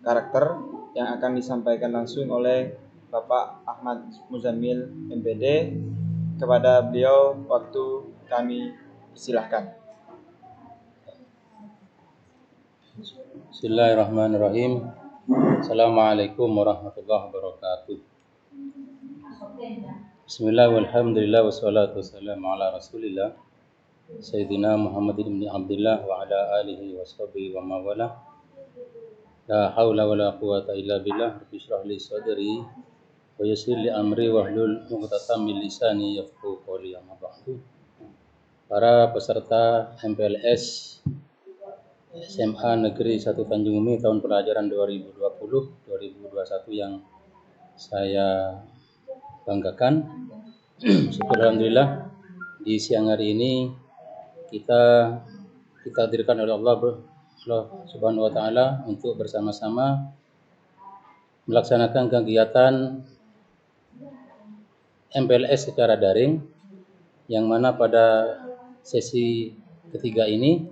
karakter yang akan disampaikan langsung oleh Bapak Ahmad Muzamil MPD. Kepada beliau waktu kami silakan. Bismillahirrahmanirrahim. Assalamualaikum warahmatullahi wabarakatuh. Bismillah walhamdulillah wassalatu wassalamu ala rasulillah Sayyidina Muhammad ibn Abdullah wa ala alihi wa sahbihi wa mawala. La hawla wa la quwata illa billah. Rabbi shrah li sadri wa yassir li amri wahlul 'uqdatam min lisani yafqahu qawli. Amma ba'du. Para peserta MPLS SMA Negeri 1 Tanjung Umi tahun pelajaran 2020-2021 yang saya banggakan. Syukur alhamdulillah di siang hari ini kita ditakdirkan oleh Allah Subhanahu wa taala untuk bersama-sama melaksanakan kegiatan MPLS secara daring, yang mana pada sesi ketiga ini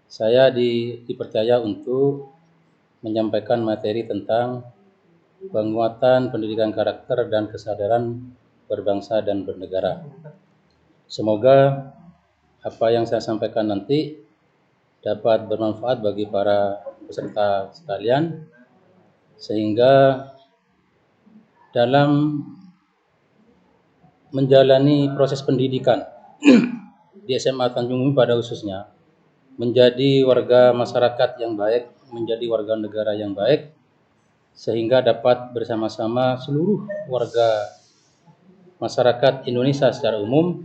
saya dipercaya untuk menyampaikan materi tentang penguatan pendidikan karakter dan kesadaran berbangsa dan bernegara. Semoga apa yang saya sampaikan nanti dapat bermanfaat bagi para peserta sekalian, sehingga dalam menjalani proses pendidikan di SMA Tanjung Umi pada khususnya, menjadi warga masyarakat yang baik, menjadi warga negara yang baik, sehingga dapat bersama-sama seluruh warga masyarakat Indonesia secara umum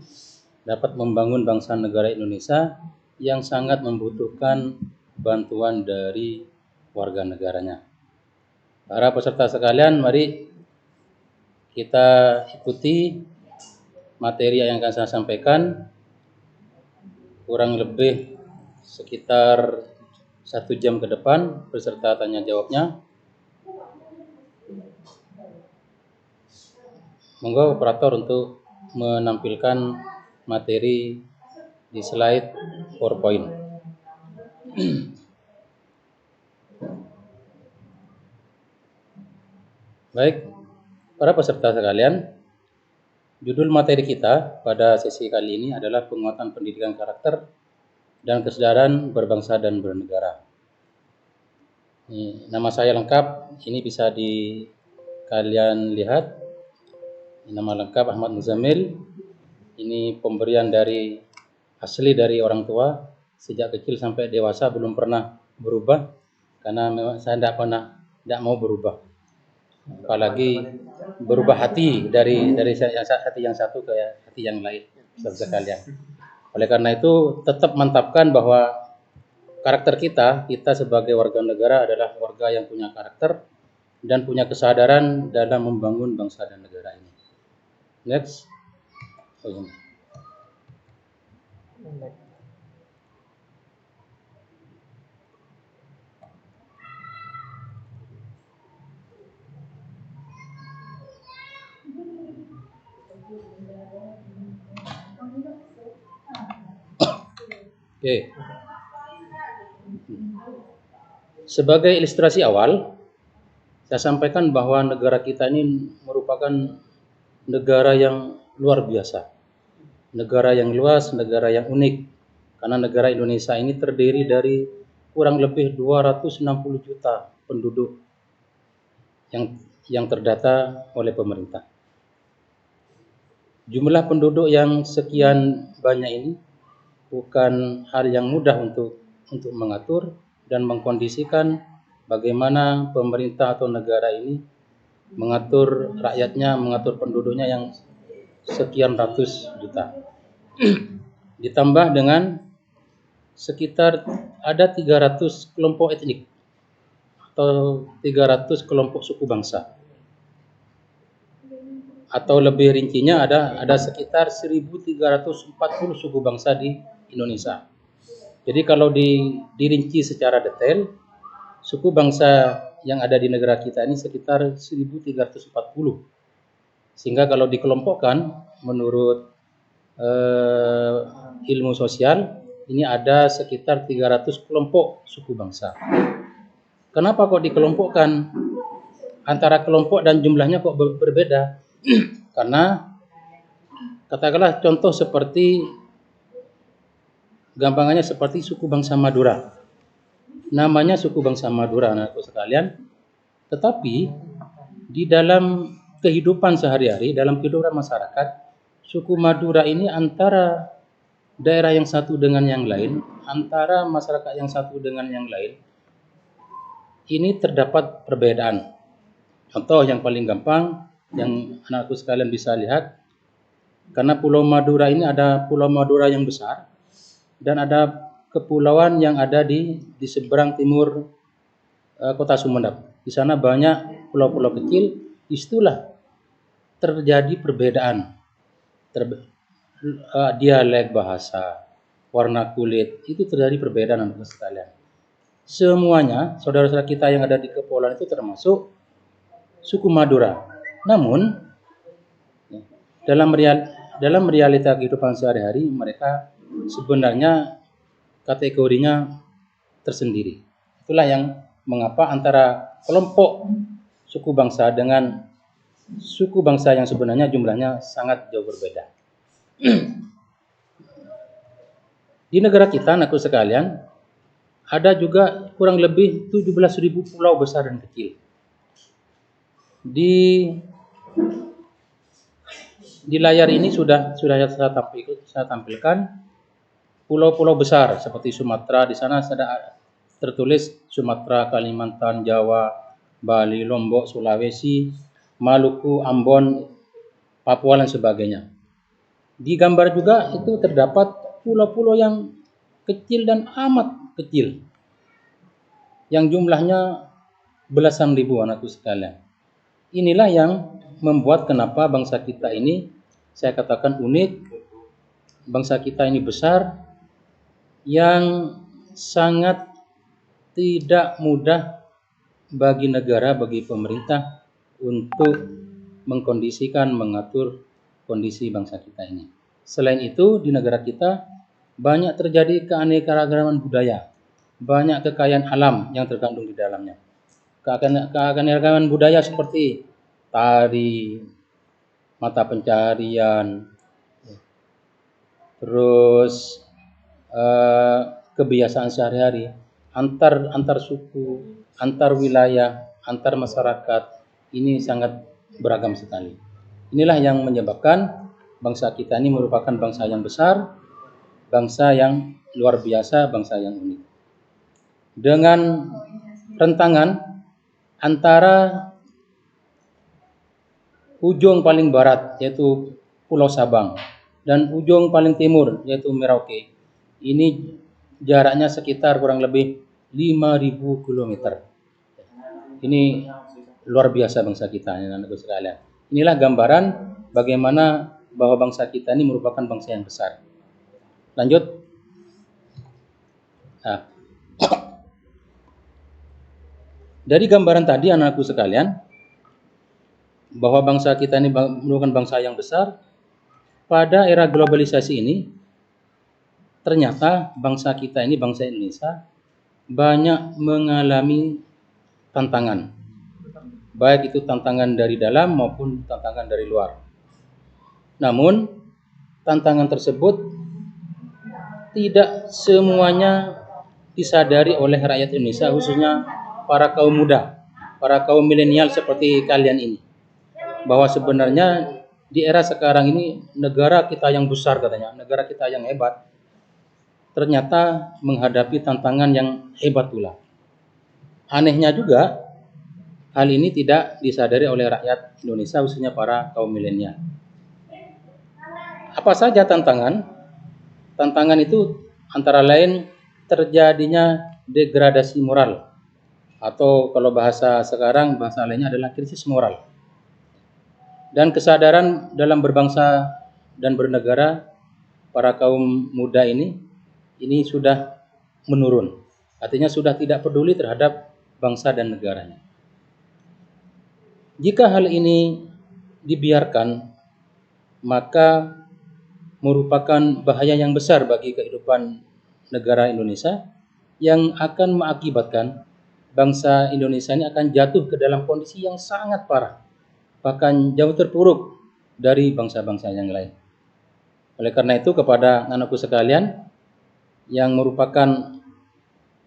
dapat membangun bangsa negara Indonesia yang sangat membutuhkan bantuan dari warga negaranya. Para peserta sekalian, mari kita ikuti materi yang akan saya sampaikan, kurang lebih sekitar 1 jam ke depan beserta tanya jawabnya. Monggo operator untuk menampilkan materi di slide PowerPoint. Baik, para peserta sekalian, judul materi kita pada sesi kali ini adalah penguatan pendidikan karakter dan kesadaran berbangsa dan bernegara. Ini, nama saya lengkap, ini bisa kalian lihat. Nama lengkap Ahmad Muzamil. Ini pemberian asli dari orang tua, sejak kecil sampai dewasa belum pernah berubah, karena memang saya tidak mau berubah, apalagi berubah hati dari hati yang satu ke hati yang lain, saudara sekalian. Oleh karena itu tetap mantapkan bahwa karakter kita sebagai warga negara adalah warga yang punya karakter dan punya kesadaran dalam membangun bangsa dan negara ini. Next. Oke. Sebagai ilustrasi awal, saya sampaikan bahwa negara kita ini merupakan negara yang luar biasa, negara yang luas, negara yang unik, karena negara Indonesia ini terdiri dari kurang lebih 260 juta penduduk yang terdata oleh pemerintah. Jumlah penduduk yang sekian banyak ini bukan hal yang mudah untuk mengatur dan mengkondisikan bagaimana pemerintah atau negara ini mengatur rakyatnya, mengatur penduduknya yang sekian ratus juta. Ditambah dengan sekitar ada 300 kelompok etnik atau 300 kelompok suku bangsa. Atau lebih rincinya ada sekitar 1340 suku bangsa di Indonesia. Jadi kalau dirinci secara detail, suku bangsa yang ada di negara kita ini sekitar 1340. Sehingga kalau dikelompokkan menurut ilmu sosial, ini ada sekitar 300 kelompok suku bangsa. Kenapa kok dikelompokkan? Antara kelompok dan jumlahnya kok berbeda? Karena katakanlah contoh seperti, gampangannya seperti suku bangsa Madura. Namanya suku bangsa Madura, anak-anakku sekalian. Tetapi di dalam kehidupan sehari-hari, dalam kehidupan masyarakat, suku Madura ini antara daerah yang satu dengan yang lain, antara masyarakat yang satu dengan yang lain, ini terdapat perbedaan. Contoh yang paling gampang, yang anakku sekalian bisa lihat, karena Pulau Madura ini ada Pulau Madura yang besar, dan ada kepulauan yang ada di seberang timur kota Sumedap. Di sana banyak pulau-pulau kecil, disitulah terjadi perbedaan. Dialek bahasa, warna kulit, itu terjadi perbedaan anak sekalian. Semuanya, saudara-saudara kita yang ada di kepulauan itu termasuk suku Madura. Namun, dalam realita kehidupan sehari-hari, mereka sebenarnya kategorinya tersendiri. Itulah yang mengapa antara kelompok suku bangsa dengan suku bangsa yang sebenarnya jumlahnya sangat jauh berbeda. Di negara kita, anakku sekalian, ada juga kurang lebih 17.000 pulau besar dan kecil. Di layar ini sudah saya tampilkan pulau-pulau besar seperti Sumatera. Di sana ada tertulis Sumatera, Kalimantan, Jawa, Bali, Lombok, Sulawesi, Maluku, Ambon, Papua dan sebagainya. Di gambar juga itu terdapat pulau-pulau yang kecil dan amat kecil, yang jumlahnya belasan ribu, anakku sekalian. Inilah yang membuat kenapa bangsa kita ini, saya katakan unik. Bangsa kita ini besar, yang sangat tidak mudah bagi negara, bagi pemerintah untuk mengkondisikan, mengatur kondisi bangsa kita ini. Selain itu, di negara kita banyak terjadi keanekaragaman budaya, banyak kekayaan alam yang terkandung di dalamnya. Keanekaragaman budaya seperti tari, mata pencarian, terus kebiasaan sehari-hari, antar suku, antar wilayah, antar masyarakat, ini sangat beragam sekali. Inilah yang menyebabkan bangsa kita ini merupakan bangsa yang besar, bangsa yang luar biasa, bangsa yang unik. Dengan rentangan antara ujung paling barat yaitu Pulau Sabang dan ujung paling timur yaitu Merauke. Ini jaraknya sekitar kurang lebih 5.000 km. Ini luar biasa bangsa kita, anak-anakku sekalian. Inilah gambaran bagaimana bahwa bangsa kita ini merupakan bangsa yang besar. Lanjut. Nah, dari gambaran tadi, anak-anakku sekalian, bahwa bangsa kita ini merupakan bangsa yang besar, pada era globalisasi ini, ternyata bangsa kita ini, bangsa Indonesia, banyak mengalami tantangan. Baik itu tantangan dari dalam maupun tantangan dari luar. Namun, tantangan tersebut tidak semuanya disadari oleh rakyat Indonesia, khususnya para kaum muda, para kaum milenial seperti kalian ini. Bahwa sebenarnya di era sekarang ini negara kita yang besar katanya, negara kita yang hebat, ternyata menghadapi tantangan yang hebat pula. Anehnya juga, hal ini tidak disadari oleh rakyat Indonesia, khususnya para kaum milenial. Apa saja tantangan? Tantangan itu antara lain terjadinya degradasi moral, atau kalau bahasa sekarang, bahasa lainnya adalah krisis moral. Dan kesadaran dalam berbangsa dan bernegara para kaum muda ini sudah menurun. Artinya sudah tidak peduli terhadap bangsa dan negaranya. Jika hal ini dibiarkan, maka merupakan bahaya yang besar bagi kehidupan negara Indonesia yang akan mengakibatkan bangsa Indonesia ini akan jatuh ke dalam kondisi yang sangat parah, bahkan jauh terpuruk dari bangsa-bangsa yang lain. Oleh karena itu, kepada anakku sekalian yang merupakan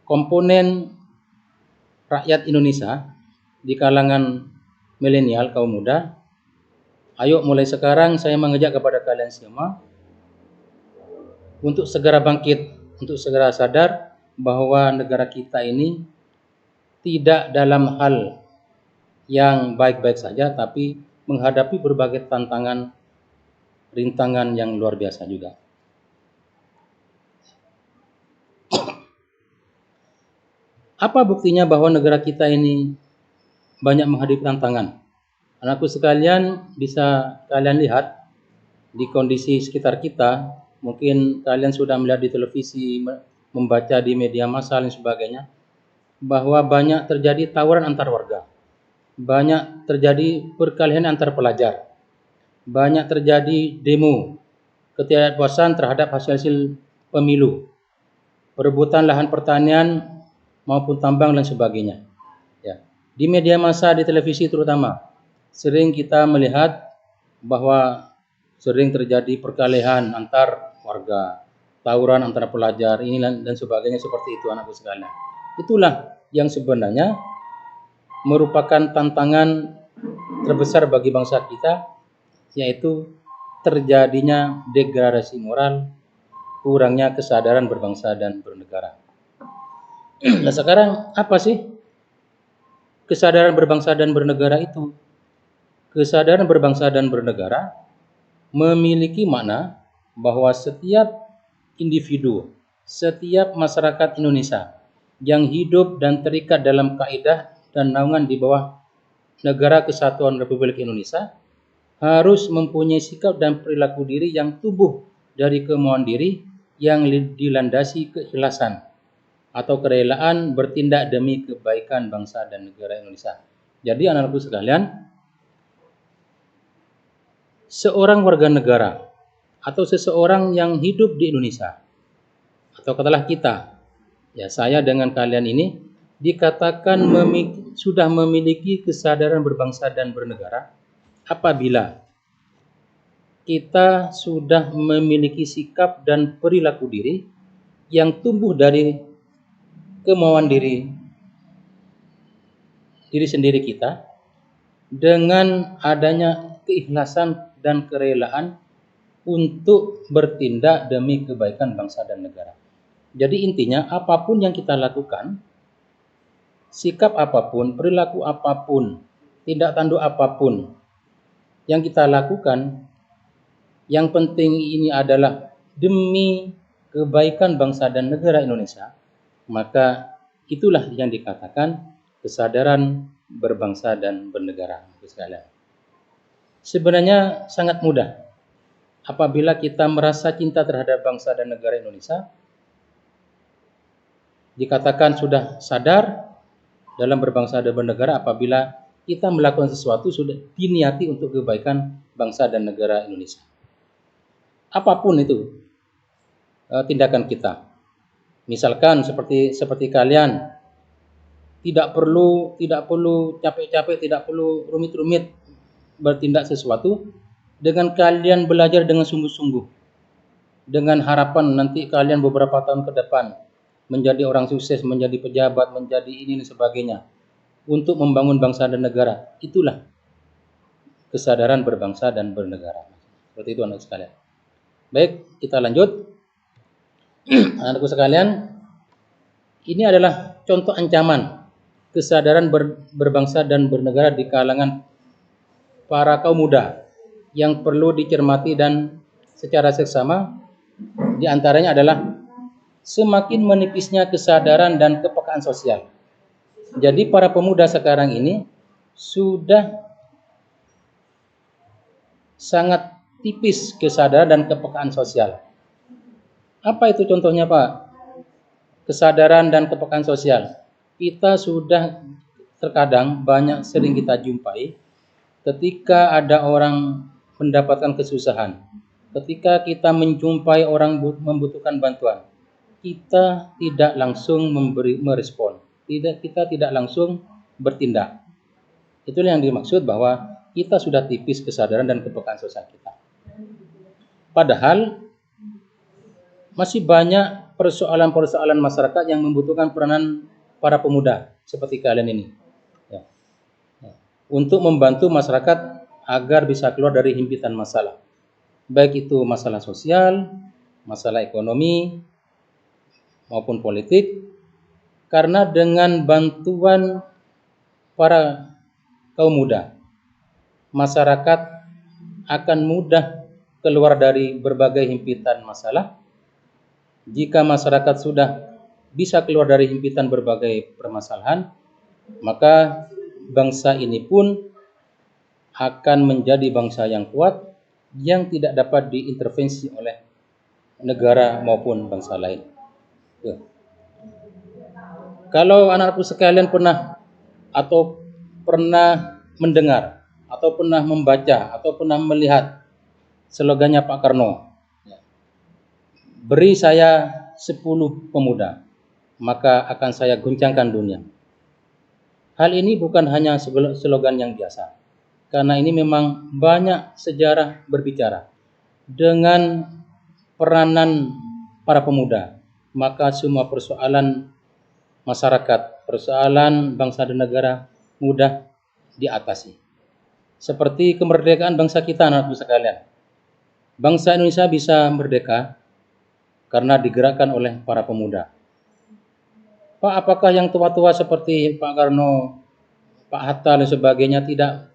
komponen rakyat Indonesia di kalangan milenial, kaum muda, ayo mulai sekarang saya mengajak kepada kalian semua untuk segera bangkit, untuk segera sadar bahwa negara kita ini tidak dalam hal yang baik-baik saja, tapi menghadapi berbagai tantangan, rintangan yang luar biasa juga. Apa buktinya bahwa negara kita ini banyak menghadapi tantangan? Anakku sekalian, bisa kalian lihat di kondisi sekitar kita, mungkin kalian sudah melihat di televisi, membaca di media massa dan sebagainya, bahwa banyak terjadi tawuran antar warga, banyak terjadi perkelahian antar pelajar, banyak terjadi demo, ketidakpuasan terhadap hasil-hasil pemilu, perebutan lahan pertanian maupun tambang dan sebagainya. Ya. Di media massa, di televisi terutama, sering kita melihat bahwa sering terjadi perkelahian antar warga, tawuran antara pelajar, ini dan sebagainya seperti itu, anakku sekalian. Itulah yang sebenarnya merupakan tantangan terbesar bagi bangsa kita, yaitu terjadinya degradasi moral, kurangnya kesadaran berbangsa dan bernegara. Nah sekarang apa sih kesadaran berbangsa dan bernegara itu? Kesadaran berbangsa dan bernegara memiliki makna bahwa setiap individu, setiap masyarakat Indonesia yang hidup dan terikat dalam kaidah dan naungan di bawah Negara Kesatuan Republik Indonesia harus mempunyai sikap dan perilaku diri yang tumbuh dari kemauan diri yang dilandasi keikhlasan atau kerelaan bertindak demi kebaikan bangsa dan negara Indonesia. Jadi anak-anakku sekalian, seorang warga negara atau seseorang yang hidup di Indonesia, atau katakanlah kita, ya saya dengan kalian ini, dikatakan sudah memiliki kesadaran berbangsa dan bernegara apabila kita sudah memiliki sikap dan perilaku diri yang tumbuh dari kemauan diri sendiri kita dengan adanya keikhlasan dan kerelaan untuk bertindak demi kebaikan bangsa dan negara. Jadi intinya apapun yang kita lakukan, sikap apapun, perilaku apapun, tindak tanduk apapun yang kita lakukan, yang penting ini adalah demi kebaikan bangsa dan negara Indonesia, maka itulah yang dikatakan kesadaran berbangsa dan bernegara. Sebenarnya sangat mudah apabila kita merasa cinta terhadap bangsa dan negara Indonesia, dikatakan sudah sadar dalam berbangsa dan bernegara apabila kita melakukan sesuatu sudah diniati untuk kebaikan bangsa dan negara Indonesia. Apapun itu tindakan kita. Misalkan seperti kalian tidak perlu capek-capek, tidak perlu rumit-rumit bertindak sesuatu, dengan kalian belajar dengan sungguh-sungguh, dengan harapan nanti kalian beberapa tahun ke depan menjadi orang sukses, menjadi pejabat, menjadi ini dan sebagainya untuk membangun bangsa dan negara. Itulah kesadaran berbangsa dan bernegara. Seperti itu anak sekalian. Baik, kita lanjut. Anakku sekalian, ini adalah contoh ancaman kesadaran berbangsa dan bernegara di kalangan para kaum muda yang perlu dicermati dan secara seksama. Di antaranya adalah semakin menipisnya kesadaran dan kepekaan sosial. Jadi para pemuda sekarang ini sudah sangat tipis kesadaran dan kepekaan sosial. Apa itu contohnya, Pak? Kesadaran dan kepekaan sosial. Kita sudah terkadang sering kita jumpai ketika ada orang mendapatkan kesusahan, ketika kita menjumpai orang membutuhkan bantuan, kita tidak langsung merespon, kita tidak langsung bertindak. Itulah yang dimaksud bahwa kita sudah tipis kesadaran dan kepekaan sosial kita. Padahal masih banyak persoalan-persoalan masyarakat yang membutuhkan peranan para pemuda seperti kalian ini, ya, untuk membantu masyarakat agar bisa keluar dari himpitan masalah, baik itu masalah sosial, masalah ekonomi, maupun politik. Karena dengan bantuan para kaum muda, masyarakat akan mudah keluar dari berbagai himpitan masalah. Jika masyarakat sudah bisa keluar dari himpitan berbagai permasalahan, maka bangsa ini pun akan menjadi bangsa yang kuat, yang tidak dapat diintervensi oleh negara maupun bangsa lain. Kalau anak-anakku sekalian pernah mendengar atau pernah membaca atau pernah melihat slogannya Pak Karno, beri saya 10 pemuda, maka akan saya guncangkan dunia. Hal ini bukan hanya slogan yang biasa, karena ini memang banyak sejarah berbicara. Dengan peranan para pemuda, maka semua persoalan masyarakat, persoalan bangsa dan negara mudah diatasi. Seperti kemerdekaan bangsa kita, anak-anak sekalian. Bangsa Indonesia bisa merdeka karena digerakkan oleh para pemuda. Pak, apakah yang tua-tua seperti Pak Karno, Pak Hatta dan sebagainya tidak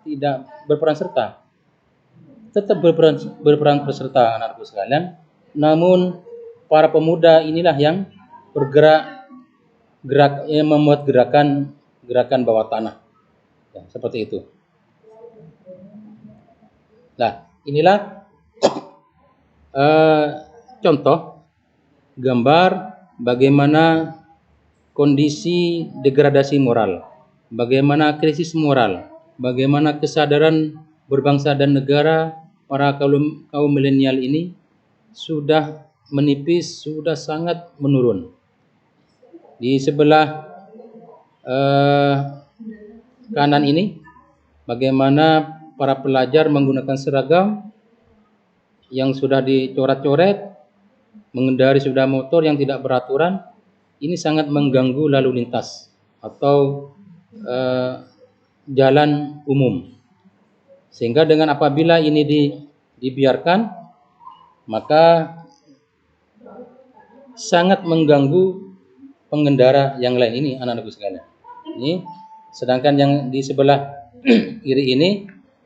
berperan serta? Tetap berperan serta, anak-anakku sekalian. Namun para pemuda inilah yang membuat gerakan bawah tanah, ya, seperti itu. Nah, inilah contoh gambar bagaimana kondisi degradasi moral, bagaimana krisis moral, bagaimana kesadaran berbangsa dan negara para kaum milenial ini sudah menipis, sudah sangat menurun. Di sebelah kanan ini bagaimana para pelajar menggunakan seragam yang sudah dicoret-coret, mengendari sepeda motor yang tidak beraturan. Ini sangat mengganggu lalu lintas atau jalan umum. Sehingga dengan apabila ini dibiarkan, maka sangat mengganggu pengendara yang lain ini, anak-anakku sekalian. Ini sedangkan yang di sebelah kiri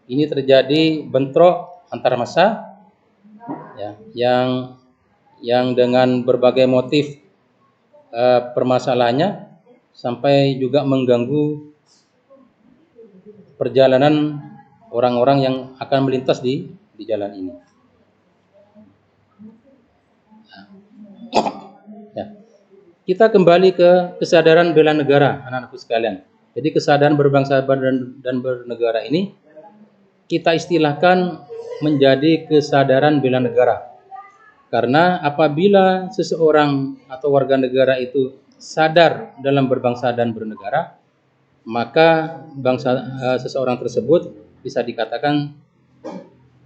ini terjadi bentrok antar massa, ya, yang dengan berbagai motif permasalahannya sampai juga mengganggu perjalanan orang-orang yang akan melintas di jalan ini. Ya. Kita kembali ke kesadaran bela negara, anak-anakku sekalian. Jadi kesadaran berbangsa dan bernegara ini kita istilahkan menjadi kesadaran bela negara. Karena apabila seseorang atau warga negara itu sadar dalam berbangsa dan bernegara, maka seseorang tersebut bisa dikatakan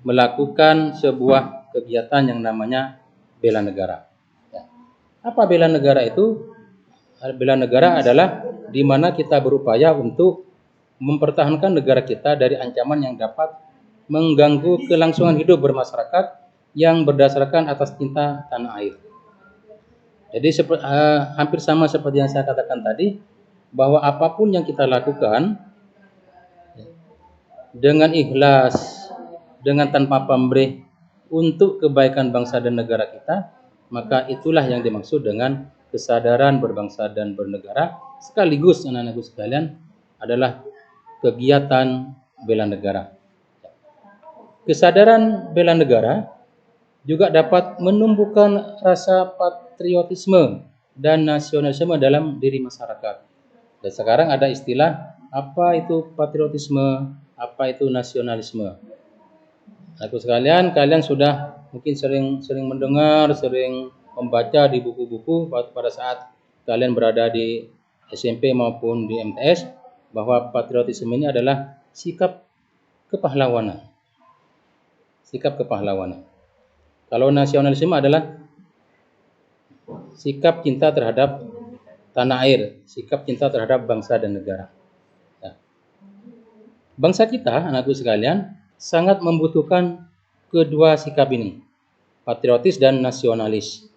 melakukan sebuah kegiatan yang namanya bela negara. Apa bela negara itu? Bela negara adalah di mana kita berupaya untuk mempertahankan negara kita dari ancaman yang dapat mengganggu kelangsungan hidup bermasyarakat yang berdasarkan atas cinta tanah air. Jadi hampir sama seperti yang saya katakan tadi, bahwa apapun yang kita lakukan dengan ikhlas, dengan tanpa pamrih untuk kebaikan bangsa dan negara kita, maka itulah yang dimaksud dengan kesadaran berbangsa dan bernegara, sekaligus anak-anakku sekalian adalah kegiatan bela negara. Kesadaran bela negara juga dapat menumbuhkan rasa patriotisme dan nasionalisme dalam diri masyarakat. Dan sekarang ada istilah, apa itu patriotisme, apa itu nasionalisme. Aku sekalian, kalian sudah mungkin sering mendengar, sering membaca di buku-buku pada saat kalian berada di SMP maupun di MTS, bahwa patriotisme ini adalah sikap kepahlawanan. Sikap kepahlawanan. Kalau nasionalisme adalah sikap cinta terhadap tanah air, sikap cinta terhadap bangsa dan negara. Ya. Bangsa kita, anakku sekalian, sangat membutuhkan kedua sikap ini, patriotis dan nasionalis.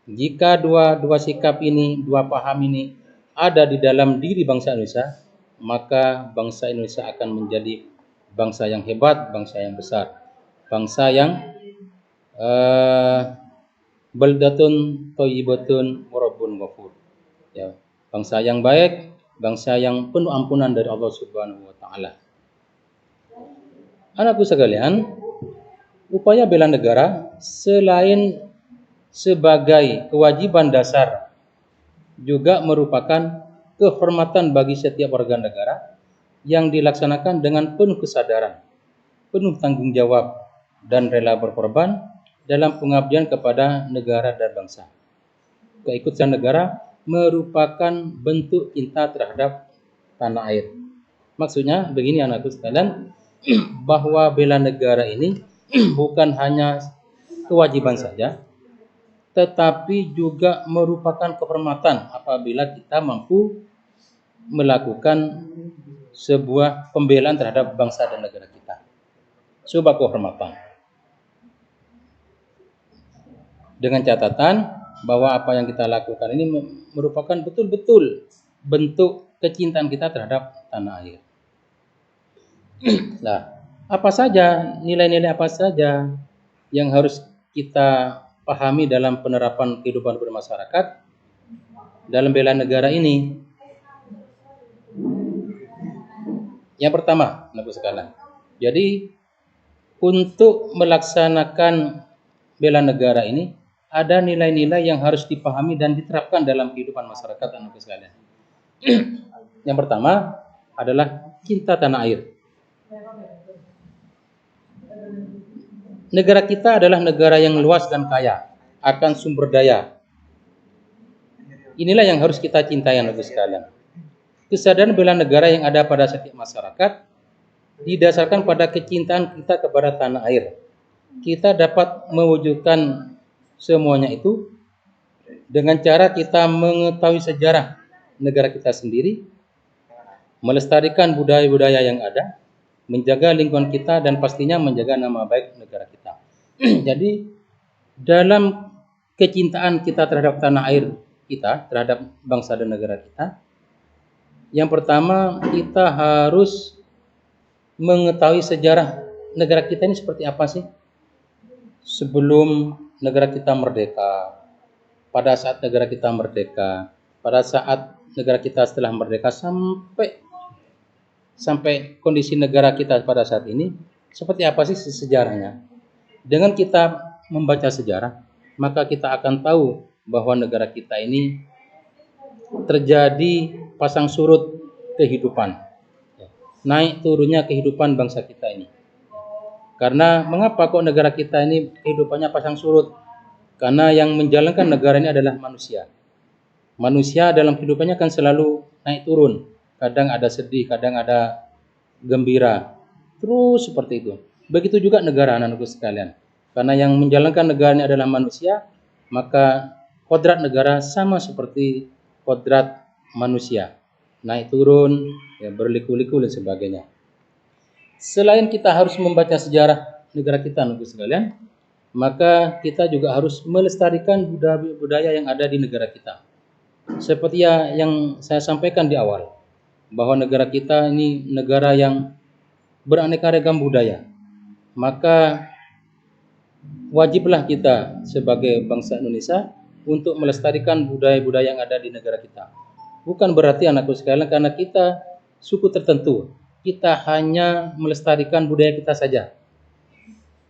Jika dua sikap ini, dua paham ini ada di dalam diri bangsa Indonesia, maka bangsa Indonesia akan menjadi bangsa yang hebat, bangsa yang besar, bangsa yang baldatun thayyibatun wa rabbun ghafur. Ya, bangsa yang baik, bangsa yang penuh ampunan dari Allah Subhanahu wa taala. Anakku sekalian, upaya bela negara selain sebagai kewajiban dasar juga merupakan kehormatan bagi setiap warga negara yang dilaksanakan dengan penuh kesadaran, penuh tanggung jawab, dan rela berkorban dalam pengabdian kepada negara dan bangsa. Keikutsertaan negara merupakan bentuk cinta terhadap tanah air. Maksudnya begini anakku sekalian, bahwa bela negara ini bukan hanya kewajiban saja, tetapi juga merupakan kehormatan apabila kita mampu melakukan sebuah pembelaan terhadap bangsa dan negara kita. Sebuah kehormatan. Dengan catatan bahwa apa yang kita lakukan ini merupakan betul-betul bentuk kecintaan kita terhadap tanah air. Nah, apa saja, nilai-nilai apa saja yang harus kita pahami dalam penerapan kehidupan bermasyarakat dalam bela negara ini? Yang pertama, Bapak sekalian. Jadi untuk melaksanakan bela negara ini ada nilai-nilai yang harus dipahami dan diterapkan dalam kehidupan masyarakat, Bapak sekalian. Yang pertama adalah cinta tanah air. Negara kita adalah negara yang luas dan kaya akan sumber daya. Inilah yang harus kita cintai, Bapak sekalian. Kesadaran bela negara yang ada pada setiap masyarakat didasarkan pada kecintaan kita kepada tanah air. Kita dapat mewujudkan semuanya itu dengan cara kita mengetahui sejarah negara kita sendiri, melestarikan budaya-budaya yang ada, menjaga lingkungan kita, dan pastinya menjaga nama baik negara kita. Jadi dalam kecintaan kita terhadap tanah air kita, terhadap bangsa dan negara kita, yang pertama kita harus mengetahui sejarah negara kita ini seperti apa sih sebelum negara kita merdeka, pada saat negara kita merdeka, pada saat negara kita setelah merdeka, sampai kondisi negara kita pada saat ini seperti apa sih sejarahnya. Dengan kita membaca sejarah, maka kita akan tahu bahwa negara kita ini terjadi pasang surut kehidupan, naik turunnya kehidupan bangsa kita ini. Karena mengapa kok negara kita ini kehidupannya pasang surut? Karena yang menjalankan negara ini adalah manusia. Manusia dalam kehidupannya kan selalu naik turun. Kadang ada sedih, kadang ada gembira. Terus seperti itu. Begitu juga negara, anak-anakku sekalian. Karena yang menjalankan negara ini adalah manusia, maka kodrat negara sama seperti kodrat manusia. Naik turun, ya, berliku-liku dan sebagainya. Selain kita harus membaca sejarah negara kita, anak-anakku sekalian, maka kita juga harus melestarikan budaya yang ada di negara kita. Seperti yang saya sampaikan di awal, bahwa negara kita ini negara yang beraneka ragam budaya. Maka wajiblah kita sebagai bangsa Indonesia untuk melestarikan budaya-budaya yang ada di negara kita. Bukan berarti, anakku sekalian, karena kita suku tertentu, kita hanya melestarikan budaya kita saja.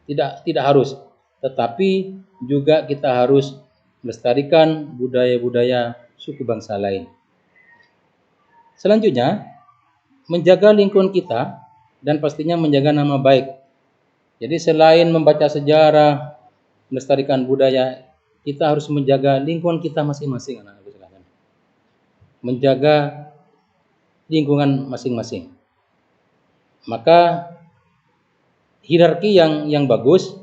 Tidak harus. Tetapi juga kita harus melestarikan budaya-budaya suku bangsa lain. Selanjutnya, menjaga lingkungan kita dan pastinya menjaga nama baik. Jadi selain membaca sejarah, melestarikan budaya, kita harus menjaga lingkungan kita masing-masing, anak-anak sekalian. Menjaga lingkungan masing-masing. Maka hierarki yang bagus,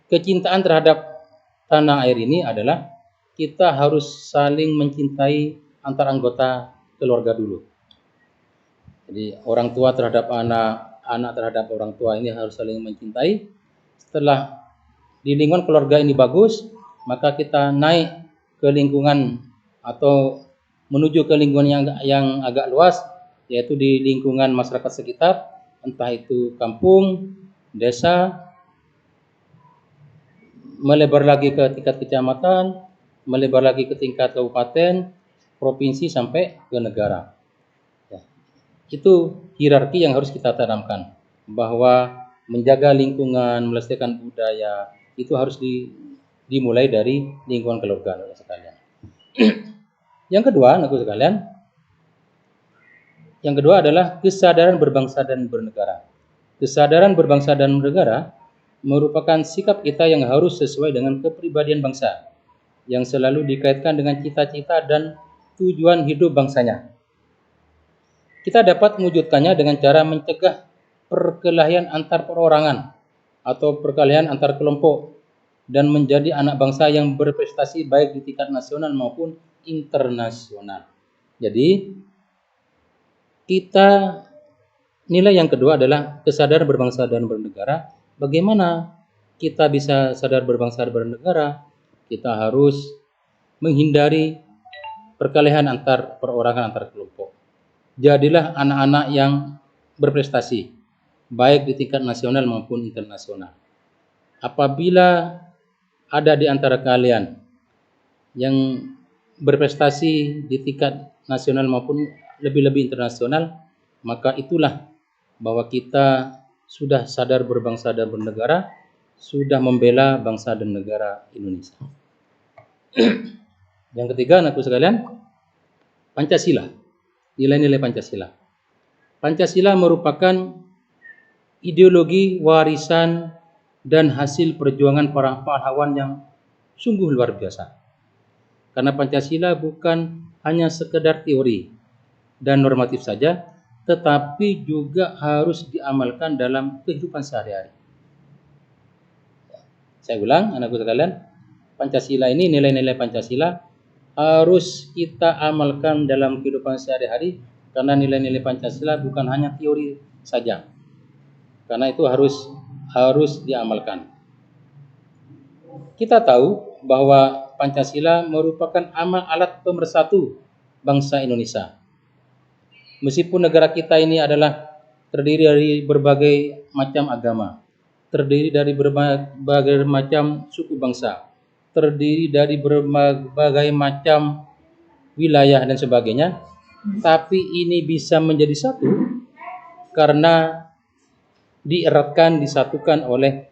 kecintaan terhadap tanah air ini adalah kita harus saling mencintai antar anggota keluarga dulu. Jadi orang tua terhadap anak, anak terhadap orang tua ini harus saling mencintai. Setelah di lingkungan keluarga ini bagus, maka kita naik ke lingkungan atau menuju ke lingkungan yang agak luas, yaitu di lingkungan masyarakat sekitar, entah itu kampung, desa, melebar lagi ke tingkat kecamatan, melebar lagi ke tingkat kabupaten, provinsi, sampai ke negara. Ya. Itu hierarki yang harus kita tanamkan, bahwa menjaga lingkungan, melestarikan budaya, itu harus dimulai dari lingkungan keluarga, anak sekalian. Yang kedua, anak sekalian, yang kedua adalah kesadaran berbangsa dan bernegara. Kesadaran berbangsa dan bernegara merupakan sikap kita yang harus sesuai dengan kepribadian bangsa, yang selalu dikaitkan dengan cita-cita dan tujuan hidup bangsanya. Kita dapat mewujudkannya dengan cara mencegah perkelahian antar perorangan atau perkelahian antar kelompok, dan menjadi anak bangsa yang berprestasi baik di tingkat nasional maupun internasional. Jadi kita nilai yang kedua adalah kesadaran berbangsa dan bernegara. Bagaimana kita bisa sadar berbangsa dan bernegara? Kita harus menghindari perkelahian antar perorangan, antar kelompok. Jadilah anak-anak yang berprestasi baik di tingkat nasional maupun internasional. Apabila ada di antara kalian yang berprestasi di tingkat nasional maupun lebih-lebih internasional, maka itulah bahwa kita sudah sadar berbangsa dan bernegara, sudah membela bangsa dan negara Indonesia. Yang ketiga, anakku sekalian, Pancasila. Nilai-nilai Pancasila. Pancasila merupakan ideologi warisan dan hasil perjuangan para pahlawan yang sungguh luar biasa. Karena Pancasila bukan hanya sekedar teori dan normatif saja, tetapi juga harus diamalkan dalam kehidupan sehari-hari. Saya ulang, anakku sekalian, Pancasila ini, nilai-nilai Pancasila harus kita amalkan dalam kehidupan sehari-hari, karena nilai-nilai Pancasila bukan hanya teori saja. Karena itu harus diamalkan. Kita tahu bahwa Pancasila merupakan alat pemersatu bangsa Indonesia. Meskipun negara kita ini adalah terdiri dari berbagai macam agama, terdiri dari berbagai macam suku bangsa, terdiri dari berbagai macam wilayah dan sebagainya, tapi ini bisa menjadi satu karena dieratkan, disatukan oleh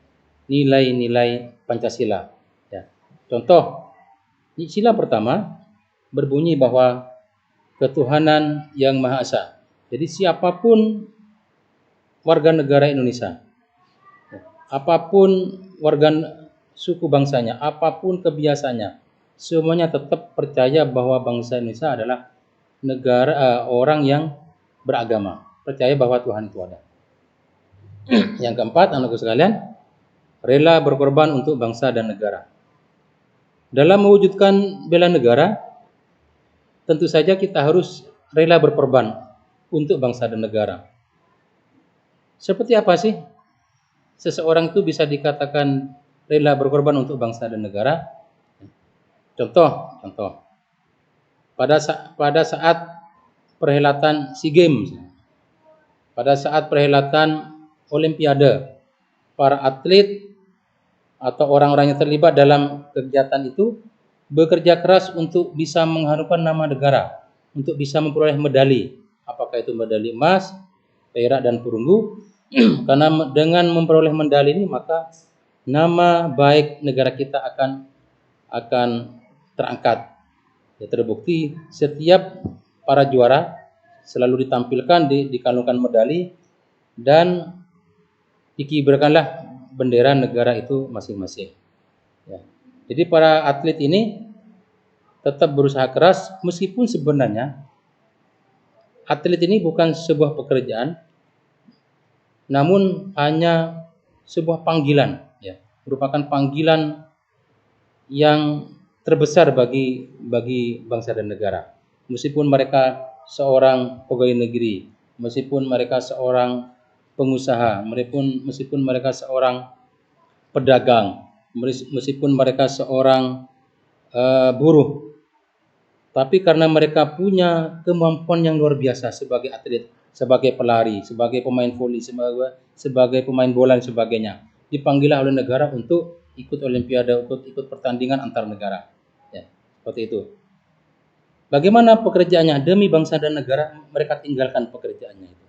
nilai-nilai Pancasila. Ya. Contoh, sila pertama berbunyi bahwa ketuhanan yang Maha Esa. Jadi siapapun warga negara Indonesia, apapun warga suku bangsanya, apapun kebiasaannya, semuanya tetap percaya bahwa bangsa Indonesia adalah negara orang yang beragama, percaya bahwa Tuhan itu ada. Yang keempat, anakku sekalian, rela berkorban untuk bangsa dan negara. Dalam mewujudkan bela negara, tentu saja kita harus rela berkorban untuk bangsa dan negara. Seperti apa sih seseorang itu bisa dikatakan rela berkorban untuk bangsa dan negara? Contoh. Pada saat perhelatan SEA Games, pada saat perhelatan Olimpiade, para atlet atau orang-orang yang terlibat dalam kegiatan itu bekerja keras untuk bisa mengharumkan nama negara, untuk bisa memperoleh medali, apakah itu medali emas, perak, dan perunggu. Karena dengan memperoleh medali ini, maka nama baik negara kita akan terangkat. Ya, terbukti setiap para juara selalu ditampilkan, dikalungkan medali, dan dikibarkanlah bendera negara itu masing-masing. Ya. Jadi para atlet ini tetap berusaha keras meskipun sebenarnya atlet ini bukan sebuah pekerjaan, namun hanya sebuah panggilan, ya, merupakan panggilan yang terbesar bagi bangsa dan negara. Meskipun mereka seorang pegawai negeri, meskipun mereka seorang pengusaha, meskipun mereka seorang pedagang, meskipun mereka seorang buruh, tapi karena mereka punya kemampuan yang luar biasa sebagai atlet, sebagai pelari, sebagai pemain voli, sebagai pemain bola dan sebagainya, dipanggillah oleh negara untuk ikut olimpiade, ikut pertandingan antar negara. Ya, seperti itu. Bagaimana pekerjaannya? Demi bangsa dan negara mereka tinggalkan pekerjaannya itu.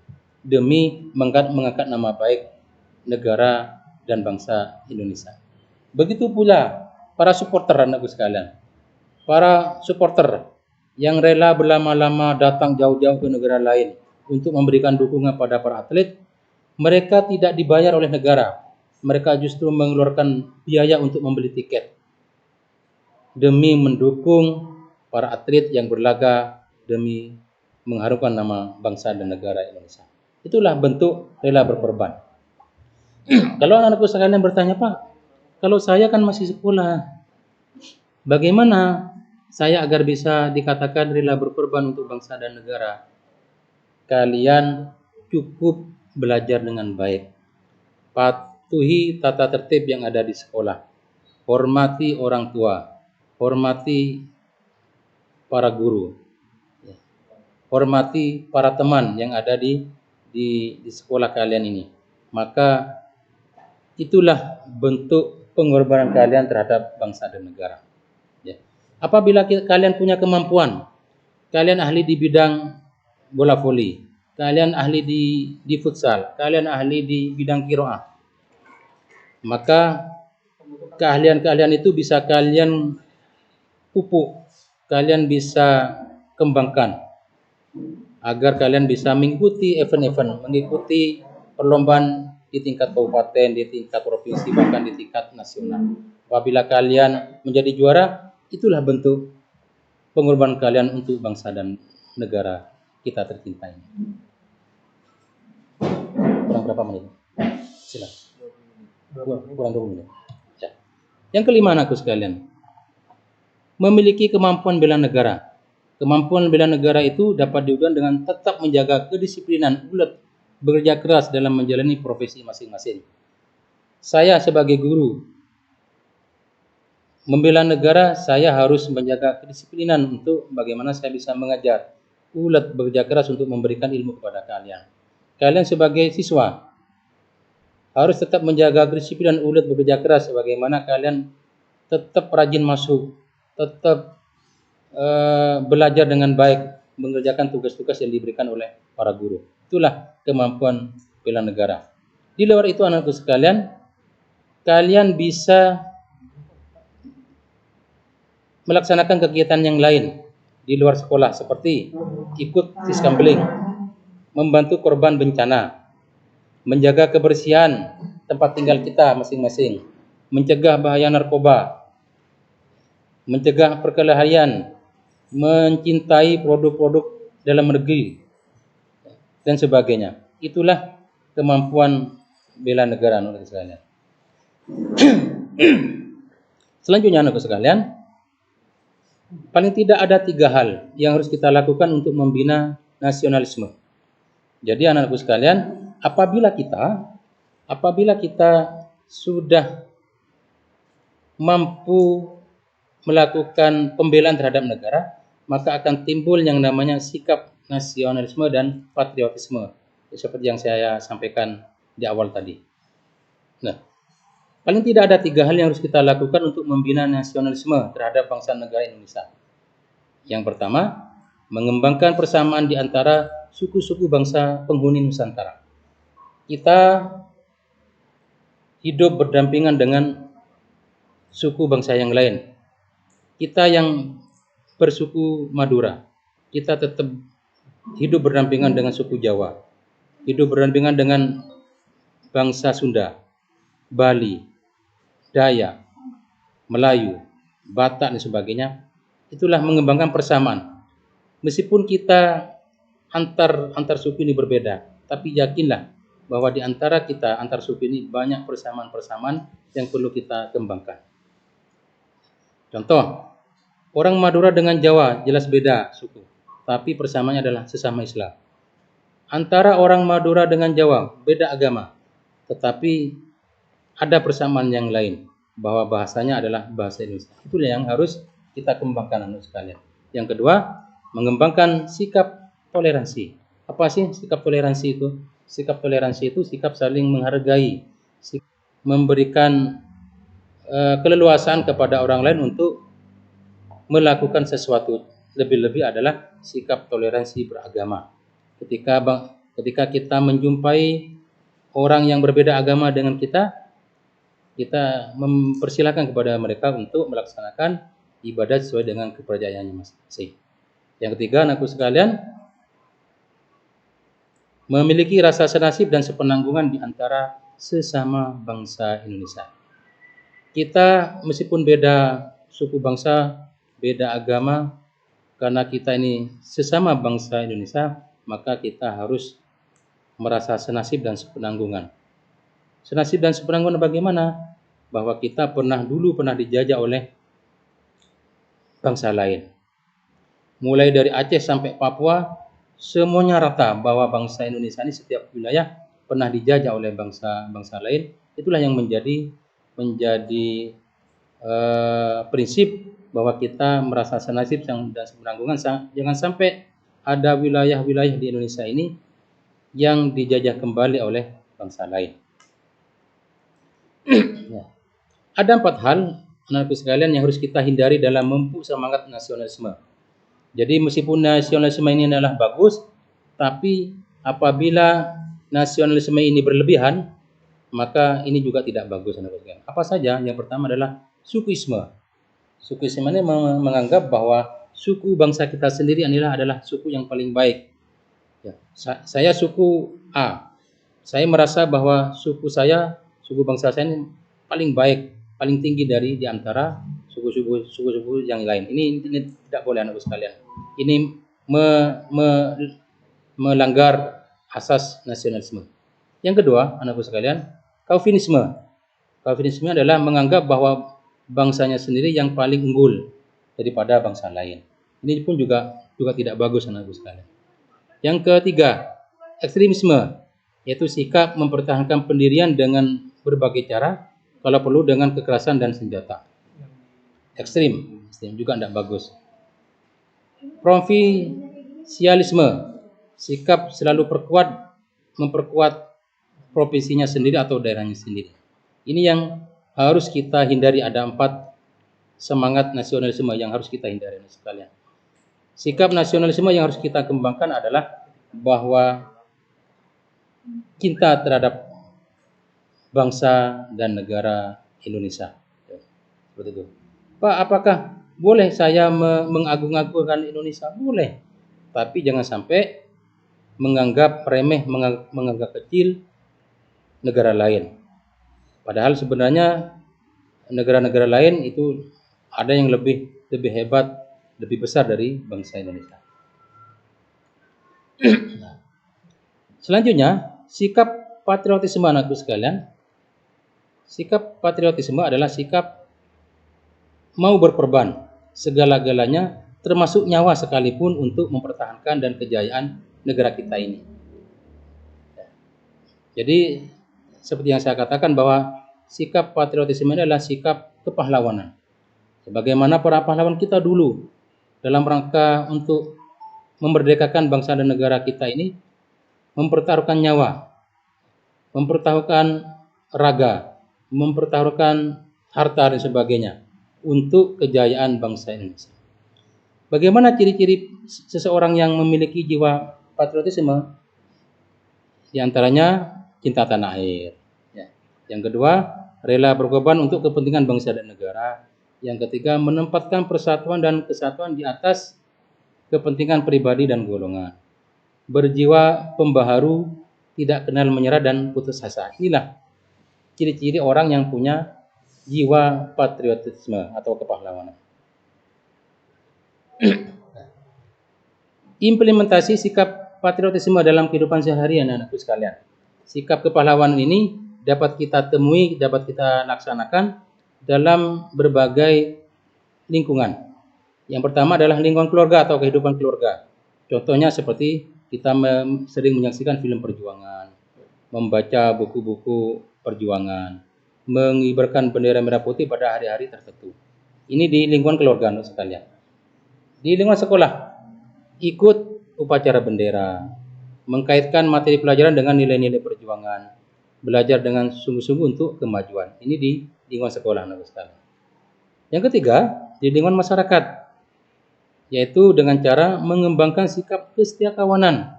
Demi mengangkat nama baik negara dan bangsa Indonesia. Begitu pula para supporter anakku sekalian. Para supporter yang rela berlama-lama datang jauh-jauh ke negara lain untuk memberikan dukungan pada para atlet, mereka tidak dibayar oleh negara. Mereka justru mengeluarkan biaya untuk membeli tiket demi mendukung para atlet yang berlaga demi mengharumkan nama bangsa dan negara Indonesia. Itulah bentuk rela berkorban. Kalau anak-anakku sekalian bertanya, Pak, kalau saya kan masih sekolah, bagaimana saya agar bisa dikatakan rela berkorban untuk bangsa dan negara? Kalian cukup belajar dengan baik. Patuhi tata tertib yang ada di sekolah. Hormati orang tua. Hormati para guru. Hormati para teman yang ada di sekolah kalian ini. Maka itulah bentuk pengorbanan kalian terhadap bangsa dan negara. Ya. Apabila kalian punya kemampuan, kalian ahli di bidang bola voli, kalian ahli di futsal, kalian ahli di bidang qiraah, maka keahlian-keahlian itu bisa kalian pupuk, kalian bisa kembangkan agar kalian bisa mengikuti event-event, mengikuti perlombaan di tingkat kabupaten, di tingkat provinsi, bahkan di tingkat nasional. Apabila kalian menjadi juara, itulah bentuk pengorbanan kalian untuk bangsa dan negara kita tercinta ini. Kurang berapa menit? Silakan. Kurang 20 menit. Ya. Yang kelima, anakku sekalian, memiliki kemampuan bela negara. Kemampuan bela negara itu dapat diukur dengan tetap menjaga kedisiplinan, ulet, bekerja keras dalam menjalani profesi masing-masing. Saya sebagai guru membela negara, saya harus menjaga kedisiplinan untuk bagaimana saya bisa mengajar, ulet, bekerja keras untuk memberikan ilmu kepada kalian. Kalian sebagai siswa harus tetap menjaga kedisiplinan, ulet, bekerja keras bagaimana kalian tetap rajin masuk, tetap belajar dengan baik, mengerjakan tugas-tugas yang diberikan oleh para guru. Itulah kemampuan bela negara. Di luar itu, anakku sekalian, kalian bisa melaksanakan kegiatan yang lain di luar sekolah seperti ikut siskambeling, membantu korban bencana, menjaga kebersihan tempat tinggal kita masing-masing, mencegah bahaya narkoba, mencegah perkelahian, mencintai produk-produk dalam negeri dan sebagainya. Itulah kemampuan bela negara, anak sekalian. Selanjutnya, anak sekalian, paling tidak ada 3 hal yang harus kita lakukan untuk membina nasionalisme. Jadi anak-anakku sekalian, apabila kita sudah mampu melakukan pembelaan terhadap negara, maka akan timbul yang namanya sikap nasionalisme dan patriotisme, seperti yang saya sampaikan di awal tadi. Nah, paling tidak ada 3 hal yang harus kita lakukan untuk membina nasionalisme terhadap bangsa negara Indonesia. Yang pertama, mengembangkan persamaan di antara suku-suku bangsa penghuni Nusantara. Kita hidup berdampingan dengan suku bangsa yang lain. Kita yang bersuku Madura, kita tetap hidup berdampingan dengan suku Jawa, hidup berdampingan dengan bangsa Sunda, Bali, Dayak, Melayu, Batak dan sebagainya, itulah mengembangkan persamaan. Meskipun kita antar suku ini berbeda, tapi yakinlah bahwa di antara kita antar suku ini banyak persamaan-persamaan yang perlu kita kembangkan. Contoh, orang Madura dengan Jawa jelas beda suku, tapi persamaannya adalah sesama Islam. Antara orang Madura dengan Jawa beda agama, tetapi ada persamaan yang lain, bahwa bahasanya adalah bahasa Indonesia. Itulah yang harus kita kembangkan anak sekalian. Yang kedua, mengembangkan sikap toleransi. Apa sih sikap toleransi itu? Sikap toleransi itu sikap saling menghargai, memberikan keleluasaan kepada orang lain untuk melakukan sesuatu. Lebih-lebih adalah sikap toleransi beragama. Ketika kita menjumpai orang yang berbeda agama dengan kita mempersilahkan kepada mereka untuk melaksanakan ibadat sesuai dengan kepercayaannya masing-masing. Yang ketiga, anakku sekalian, memiliki rasa senasib dan sepenanggungan di antara sesama bangsa Indonesia. Kita meskipun beda suku bangsa, beda agama, karena kita ini sesama bangsa Indonesia, maka kita harus merasa senasib dan sepenanggungan. Senasib dan sepenanggungan bagaimana? Bahwa kita dulu pernah dijajah oleh bangsa lain. Mulai dari Aceh sampai Papua, semuanya rata bahwa bangsa Indonesia ini setiap wilayah pernah dijajah oleh bangsa lain. Itulah yang menjadi prinsip bahwa kita merasa senasib dan sepenanggungan. Jangan sampai ada wilayah-wilayah di Indonesia ini yang dijajah kembali oleh bangsa lain. Ya. Ada 4 hal, anak-anakku sekalian, yang harus kita hindari dalam memupuk semangat nasionalisme. Jadi meskipun nasionalisme ini adalah bagus, tapi apabila nasionalisme ini berlebihan, maka ini juga tidak bagus, anak-anak sekalian. Apa saja? Yang pertama adalah sukuisme. Sukuisme ini menganggap bahwa suku bangsa kita sendiri adalah suku yang paling baik. Ya, saya suku A. Saya merasa bahwa suku bangsa saya ini paling baik, paling tinggi di antara suku-suku yang lain. Ini tidak boleh, anak-anak sekalian. Ini melanggar asas nasionalisme. Yang kedua, anak-anak sekalian, Calvinisme. Calvinisme adalah menganggap bahwa bangsanya sendiri yang paling unggul daripada bangsa lain. Ini pun juga tidak bagus, anak-anak sekalian. Yang ketiga, ekstremisme, yaitu sikap mempertahankan pendirian dengan berbagai cara, kalau perlu dengan kekerasan dan senjata. Ekstrim juga tidak bagus. Provinsialisme, sikap selalu memperkuat provinsinya sendiri atau daerahnya sendiri. Ini yang harus kita hindari. Ada 4 semangat nasionalisme yang harus kita hindari sekalian. Sikap nasionalisme yang harus kita kembangkan adalah bahwa cinta terhadap bangsa dan negara Indonesia. Seperti itu. Pak, apakah boleh saya mengagung-agungkan Indonesia? Boleh. Tapi jangan sampai menganggap remeh, menganggap kecil negara lain. Padahal sebenarnya negara-negara lain itu ada yang lebih hebat, lebih besar dari bangsa Indonesia. Selanjutnya, sikap patriotisme, anakku sekalian. Sikap patriotisme adalah sikap mau berkorban segala-galanya, termasuk nyawa sekalipun, untuk mempertahankan dan kejayaan negara kita ini. Jadi seperti yang saya katakan bahwa sikap patriotisme ini adalah sikap kepahlawanan. Sebagaimana para pahlawan kita dulu dalam rangka untuk memerdekakan bangsa dan negara kita ini mempertaruhkan nyawa, mempertaruhkan raga, mempertaruhkan harta dan sebagainya untuk kejayaan bangsa Indonesia. Bagaimana ciri-ciri seseorang yang memiliki jiwa patriotisme? Di antaranya cinta tanah air. Ya. Yang kedua, rela berkorban untuk kepentingan bangsa dan negara. Yang ketiga, menempatkan persatuan dan kesatuan di atas kepentingan pribadi dan golongan. Berjiwa pembaharu, tidak kenal menyerah dan putus asa. Inilah ciri-ciri orang yang punya jiwa patriotisme atau kepahlawanan. Implementasi sikap patriotisme dalam kehidupan sehari-hari anak-anakku sekalian. Sikap kepahlawanan ini dapat kita temui, dapat kita laksanakan dalam berbagai lingkungan. Yang pertama adalah lingkungan keluarga atau kehidupan keluarga. Contohnya seperti kita sering menyaksikan film perjuangan, membaca buku-buku perjuangan, mengibarkan bendera merah putih pada hari-hari tertentu. Ini di lingkungan keluarga anak sekalian. Di lingkungan sekolah, ikut upacara bendera, mengkaitkan materi pelajaran dengan nilai-nilai perjuangan, belajar dengan sungguh-sungguh untuk kemajuan. Ini di lingkungan sekolah anak sekalian. Yang ketiga, di lingkungan masyarakat, yaitu dengan cara mengembangkan sikap kesetiakawanan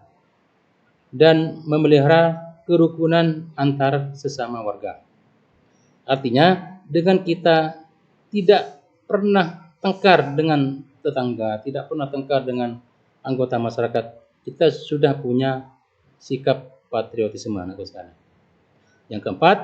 dan memelihara kerukunan antar sesama warga. Artinya, dengan kita tidak pernah tengkar dengan tetangga, tidak pernah tengkar dengan anggota masyarakat, kita sudah punya sikap patriotisme anak sekalian. Yang keempat,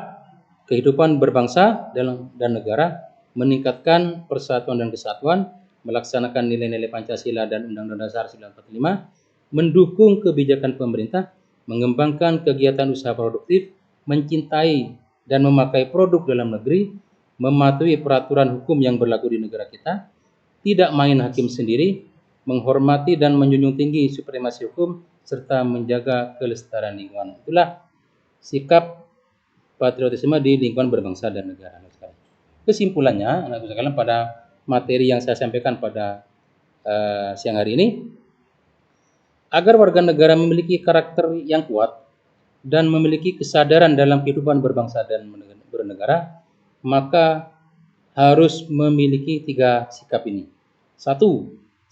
kehidupan berbangsa dan negara, meningkatkan persatuan dan kesatuan, melaksanakan nilai-nilai Pancasila dan Undang-Undang Dasar 1945, mendukung kebijakan pemerintah, mengembangkan kegiatan usaha produktif, mencintai dan memakai produk dalam negeri, mematuhi peraturan hukum yang berlaku di negara kita, tidak main hakim sendiri, menghormati dan menjunjung tinggi supremasi hukum, serta menjaga kelestarian lingkungan. Itulah sikap patriotisme di lingkungan berbangsa dan negara. Kesimpulannya, anak sekalian, pada materi yang saya sampaikan pada siang hari ini, agar warga negara memiliki karakter yang kuat dan memiliki kesadaran dalam kehidupan berbangsa dan bernegara, maka harus memiliki 3 sikap ini. 1.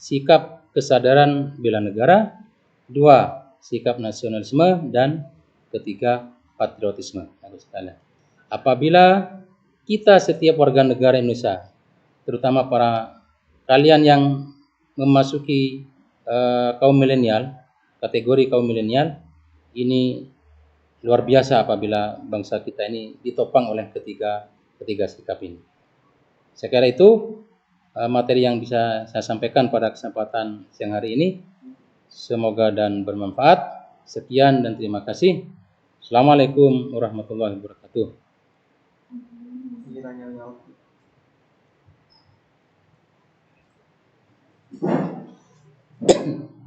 Sikap kesadaran bela negara. 2. Sikap nasionalisme. Dan 3. Patriotisme. Apabila kita setiap warga negara Indonesia, terutama para kalian yang memasuki kaum milenial, kategori kaum milenial, ini luar biasa apabila bangsa kita ini ditopang oleh ketiga sikap ini. Saya kira itu materi yang bisa saya sampaikan pada kesempatan siang hari ini. Semoga dan bermanfaat. Sekian dan terima kasih. Assalamualaikum warahmatullahi wabarakatuh.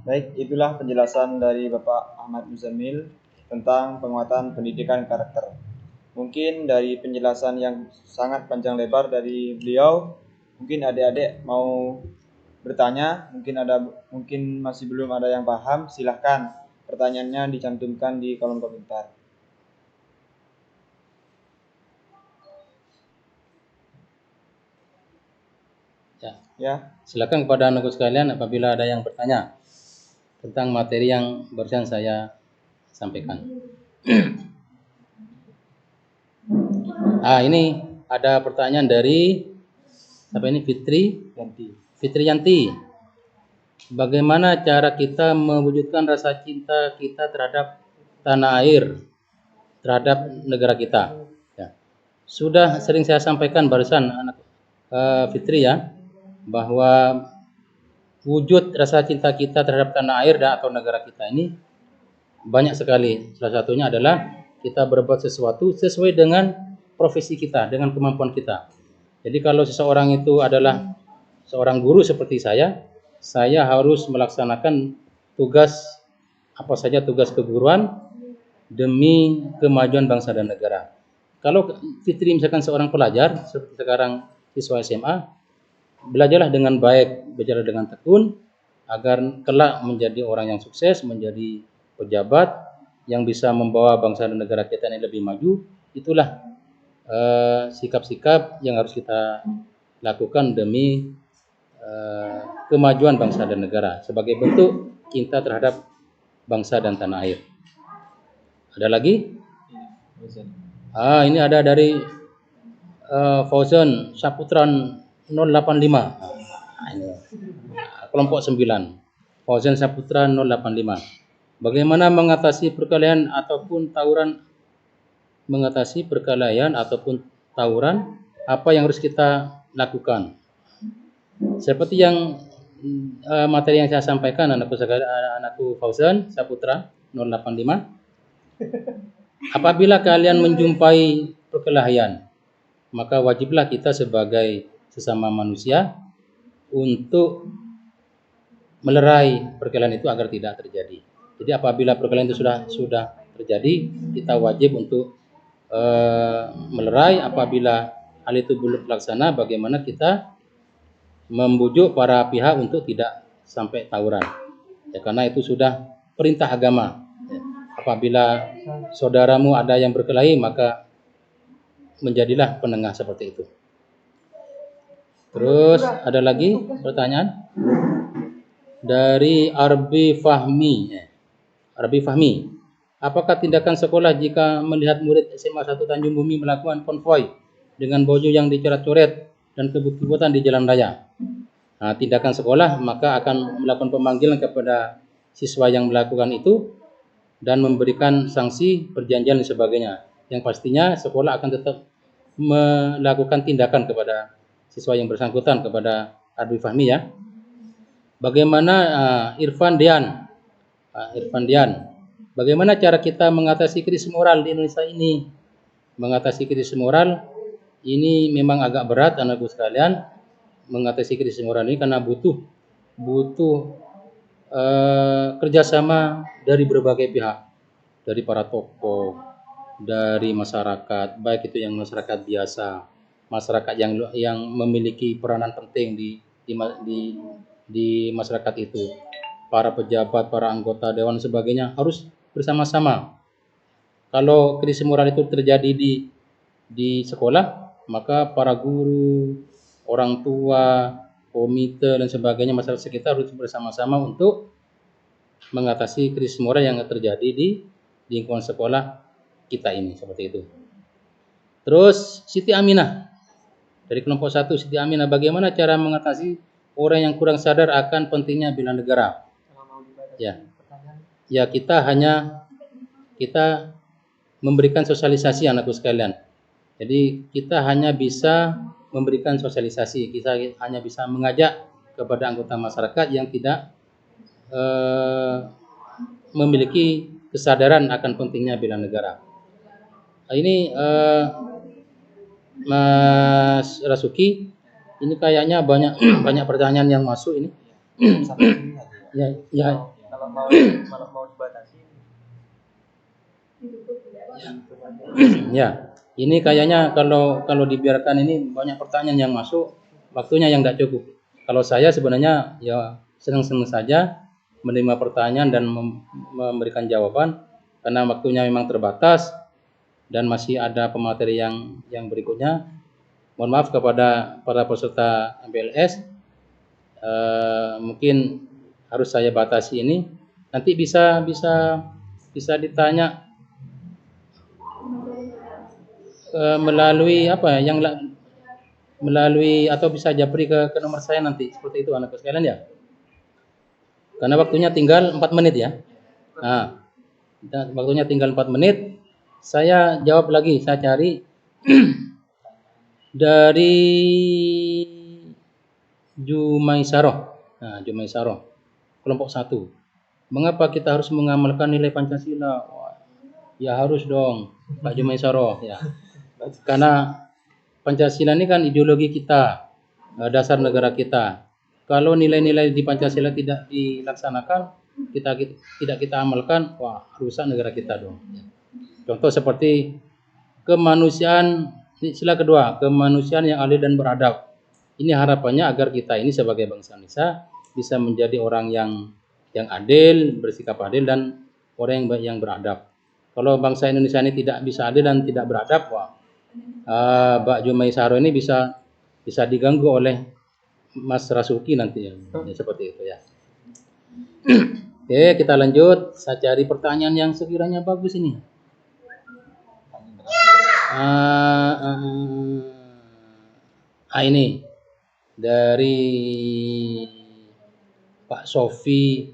Baik, itulah penjelasan dari Bapak Ahmad Muzamil tentang penguatan pendidikan karakter. Mungkin dari penjelasan yang sangat panjang lebar dari beliau, mungkin adik-adik mau bertanya, mungkin masih belum ada yang paham, silahkan pertanyaannya dicantumkan di kolom komentar. Ya, silakan kepada anak sekalian apabila ada yang bertanya tentang materi yang barusan saya sampaikan. Ini ada pertanyaan dari Fitri Yanti. Bagaimana cara kita mewujudkan rasa cinta kita terhadap tanah air, terhadap negara kita? Ya. Sudah sering saya sampaikan barusan anak Fitri ya, bahwa wujud rasa cinta kita terhadap tanah air atau negara kita ini banyak sekali. Salah satunya adalah kita berbuat sesuatu sesuai dengan profesi kita, dengan kemampuan kita. Jadi kalau seseorang itu adalah seorang guru seperti saya harus melaksanakan tugas apa saja tugas keguruan demi kemajuan bangsa dan negara. Kalau Fitri misalkan seorang pelajar seperti sekarang siswa SMA, belajarlah dengan baik, belajar dengan tekun agar kelak menjadi orang yang sukses, menjadi pejabat yang bisa membawa bangsa dan negara kita ini lebih maju. Itulah sikap-sikap yang harus kita lakukan demi kemajuan bangsa dan negara sebagai bentuk cinta terhadap bangsa dan tanah air. Ada lagi? Ini ada dari Fauzan Saputran 085. Ini kelompok 9. Fauzan Saputra 085. Bagaimana mengatasi perkelahian ataupun tawuran mengatasi perkelahian ataupun tawuran, apa yang harus kita lakukan. Seperti yang materi yang saya sampaikan anakku Fauzan Saputra 085. Apabila kalian menjumpai perkelahian, maka wajiblah kita sebagai sesama manusia untuk melerai perkelahian itu agar tidak terjadi. Jadi apabila perkelahian itu sudah terjadi, kita wajib untuk melerai. Apabila hal itu belum terlaksana, bagaimana kita membujuk para pihak untuk tidak sampai tawuran. Ya, karena itu sudah perintah agama. Ya, apabila saudaramu ada yang berkelahi, maka menjadilah penengah seperti itu. Terus ada lagi pertanyaan dari Arbi Fahmi. Arbi Fahmi, apakah tindakan sekolah jika melihat murid SMA 1 Tanjung Bumi melakukan konvoi dengan baju yang dicoret-coret dan kebut-kebutan di jalan raya? Nah, tindakan sekolah maka akan melakukan pemanggilan kepada siswa yang melakukan itu dan memberikan sanksi, perjanjian dan sebagainya. Yang pastinya sekolah akan tetap melakukan tindakan kepada siswa yang bersangkutan, kepada Arbi Fahmi ya. Bagaimana Irfan Dian? Irfan Dian, bagaimana cara kita mengatasi krisis moral di Indonesia ini? Mengatasi krisis moral ini memang agak berat anakku sekalian. Mengatasi krisis moral ini karena butuh kerjasama dari berbagai pihak, dari para tokoh, dari masyarakat, baik itu yang masyarakat biasa, masyarakat yang memiliki peranan penting di masyarakat itu, para pejabat, para anggota dewan dan sebagainya harus bersama-sama. Kalau krisis moral itu terjadi di sekolah, maka para guru, orang tua, komite dan sebagainya, masyarakat sekitar harus bersama-sama untuk mengatasi krisis moral yang terjadi di lingkungan sekolah kita ini, seperti itu. Terus Siti Aminah dari kelompok 1, Siti Aminah, bagaimana cara mengatasi orang yang kurang sadar akan pentingnya bela negara? Ya, kita memberikan sosialisasi anakku sekalian. Jadi kita hanya bisa memberikan sosialisasi, kita hanya bisa mengajak kepada anggota masyarakat yang tidak memiliki kesadaran akan pentingnya bela negara. Ini Mas Rasuki, ini kayaknya banyak pertanyaan yang masuk ini. Ya. Kalau mau dibatasi. Ya, ini kayaknya kalau dibiarkan ini banyak pertanyaan yang masuk, waktunya yang tidak cukup. Kalau saya sebenarnya ya senang-senang saja menerima pertanyaan dan memberikan jawaban karena waktunya memang terbatas dan masih ada pemateri yang berikutnya. Mohon maaf kepada para peserta MPLS, mungkin harus saya batasi ini. Nanti bisa ditanya melalui melalui atau bisa japri ke nomor saya nanti, seperti itu anakku sekalian ya. Karena waktunya tinggal 4 menit ya. Nah, waktunya tinggal 4 menit. Saya jawab lagi, saya cari dari Jumaisaroh. Nah, Jumaisaroh, kelompok 1. Mengapa kita harus mengamalkan nilai Pancasila? Ya harus dong, Pak Jumaisaroh ya. Karena Pancasila ini kan ideologi kita, dasar negara kita. Kalau nilai-nilai di Pancasila tidak dilaksanakan, tidak kita amalkan, wah rusak negara kita dong. Contoh seperti kemanusiaan, sila kedua, kemanusiaan yang adil dan beradab. Ini harapannya agar kita ini sebagai bangsa Indonesia bisa menjadi orang yang adil, bersikap adil dan orang yang beradab. Kalau bangsa Indonesia ini tidak bisa adil dan tidak beradab, wah, Mbak Jumaisaroh ini bisa diganggu oleh Mas Rasuki nanti ya, seperti itu ya. Oke, kita lanjut. Saya cari pertanyaan yang sekiranya bagus ini. Ini dari Pak Sofi,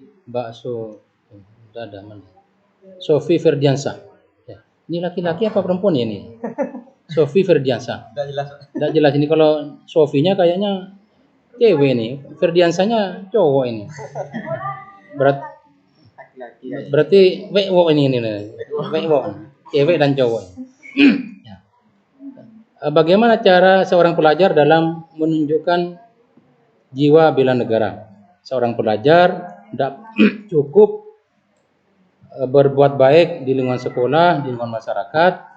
Sofi Ferdiansa. Ya. Ini laki-laki apa perempuan ya ini? Sofi Ferdiansa. Tidak jelas. Tidak jelas ini, kalau Sofinya kayaknya cewek nih, Ferdiansanya cowok ini. Laki-laki. Berarti WO ini WO, cewek dan cowok. Ya. Bagaimana cara seorang pelajar dalam menunjukkan jiwa bela negara? Seorang pelajar tidak cukup berbuat baik di lingkungan sekolah, di lingkungan masyarakat.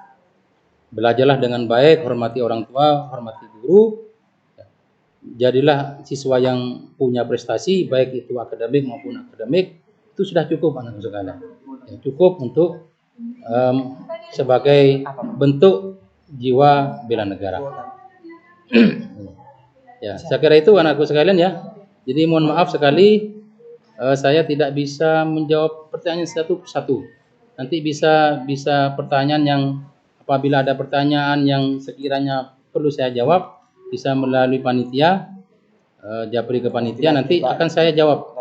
Belajarlah dengan baik, hormati orang tua, hormati guru. Jadilah siswa yang punya prestasi, baik itu akademik maupun akademik. Itu sudah cukup anak sekalian. Ya, cukup untuk sebagai bentuk jiwa bela negara. Ya, saya kira itu anakku sekalian ya. Jadi mohon maaf sekali saya tidak bisa menjawab pertanyaan satu persatu. Nanti bisa pertanyaan yang, apabila ada pertanyaan yang sekiranya perlu saya jawab, bisa melalui panitia, japri ke panitia, nanti akan saya jawab.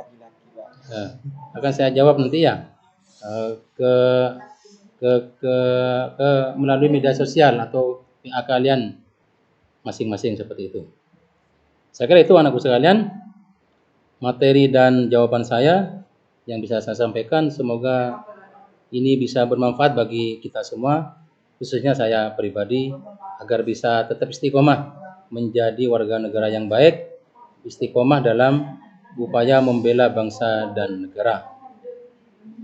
Akan saya jawab nanti ya, ke melalui media sosial atau PA kalian masing-masing seperti itu. Saya kira itu anakku sekalian, materi dan jawaban saya yang bisa saya sampaikan. Semoga ini bisa bermanfaat bagi kita semua, khususnya saya pribadi, agar bisa tetap istiqomah menjadi warga negara yang baik, istiqomah dalam upaya membela bangsa dan negara.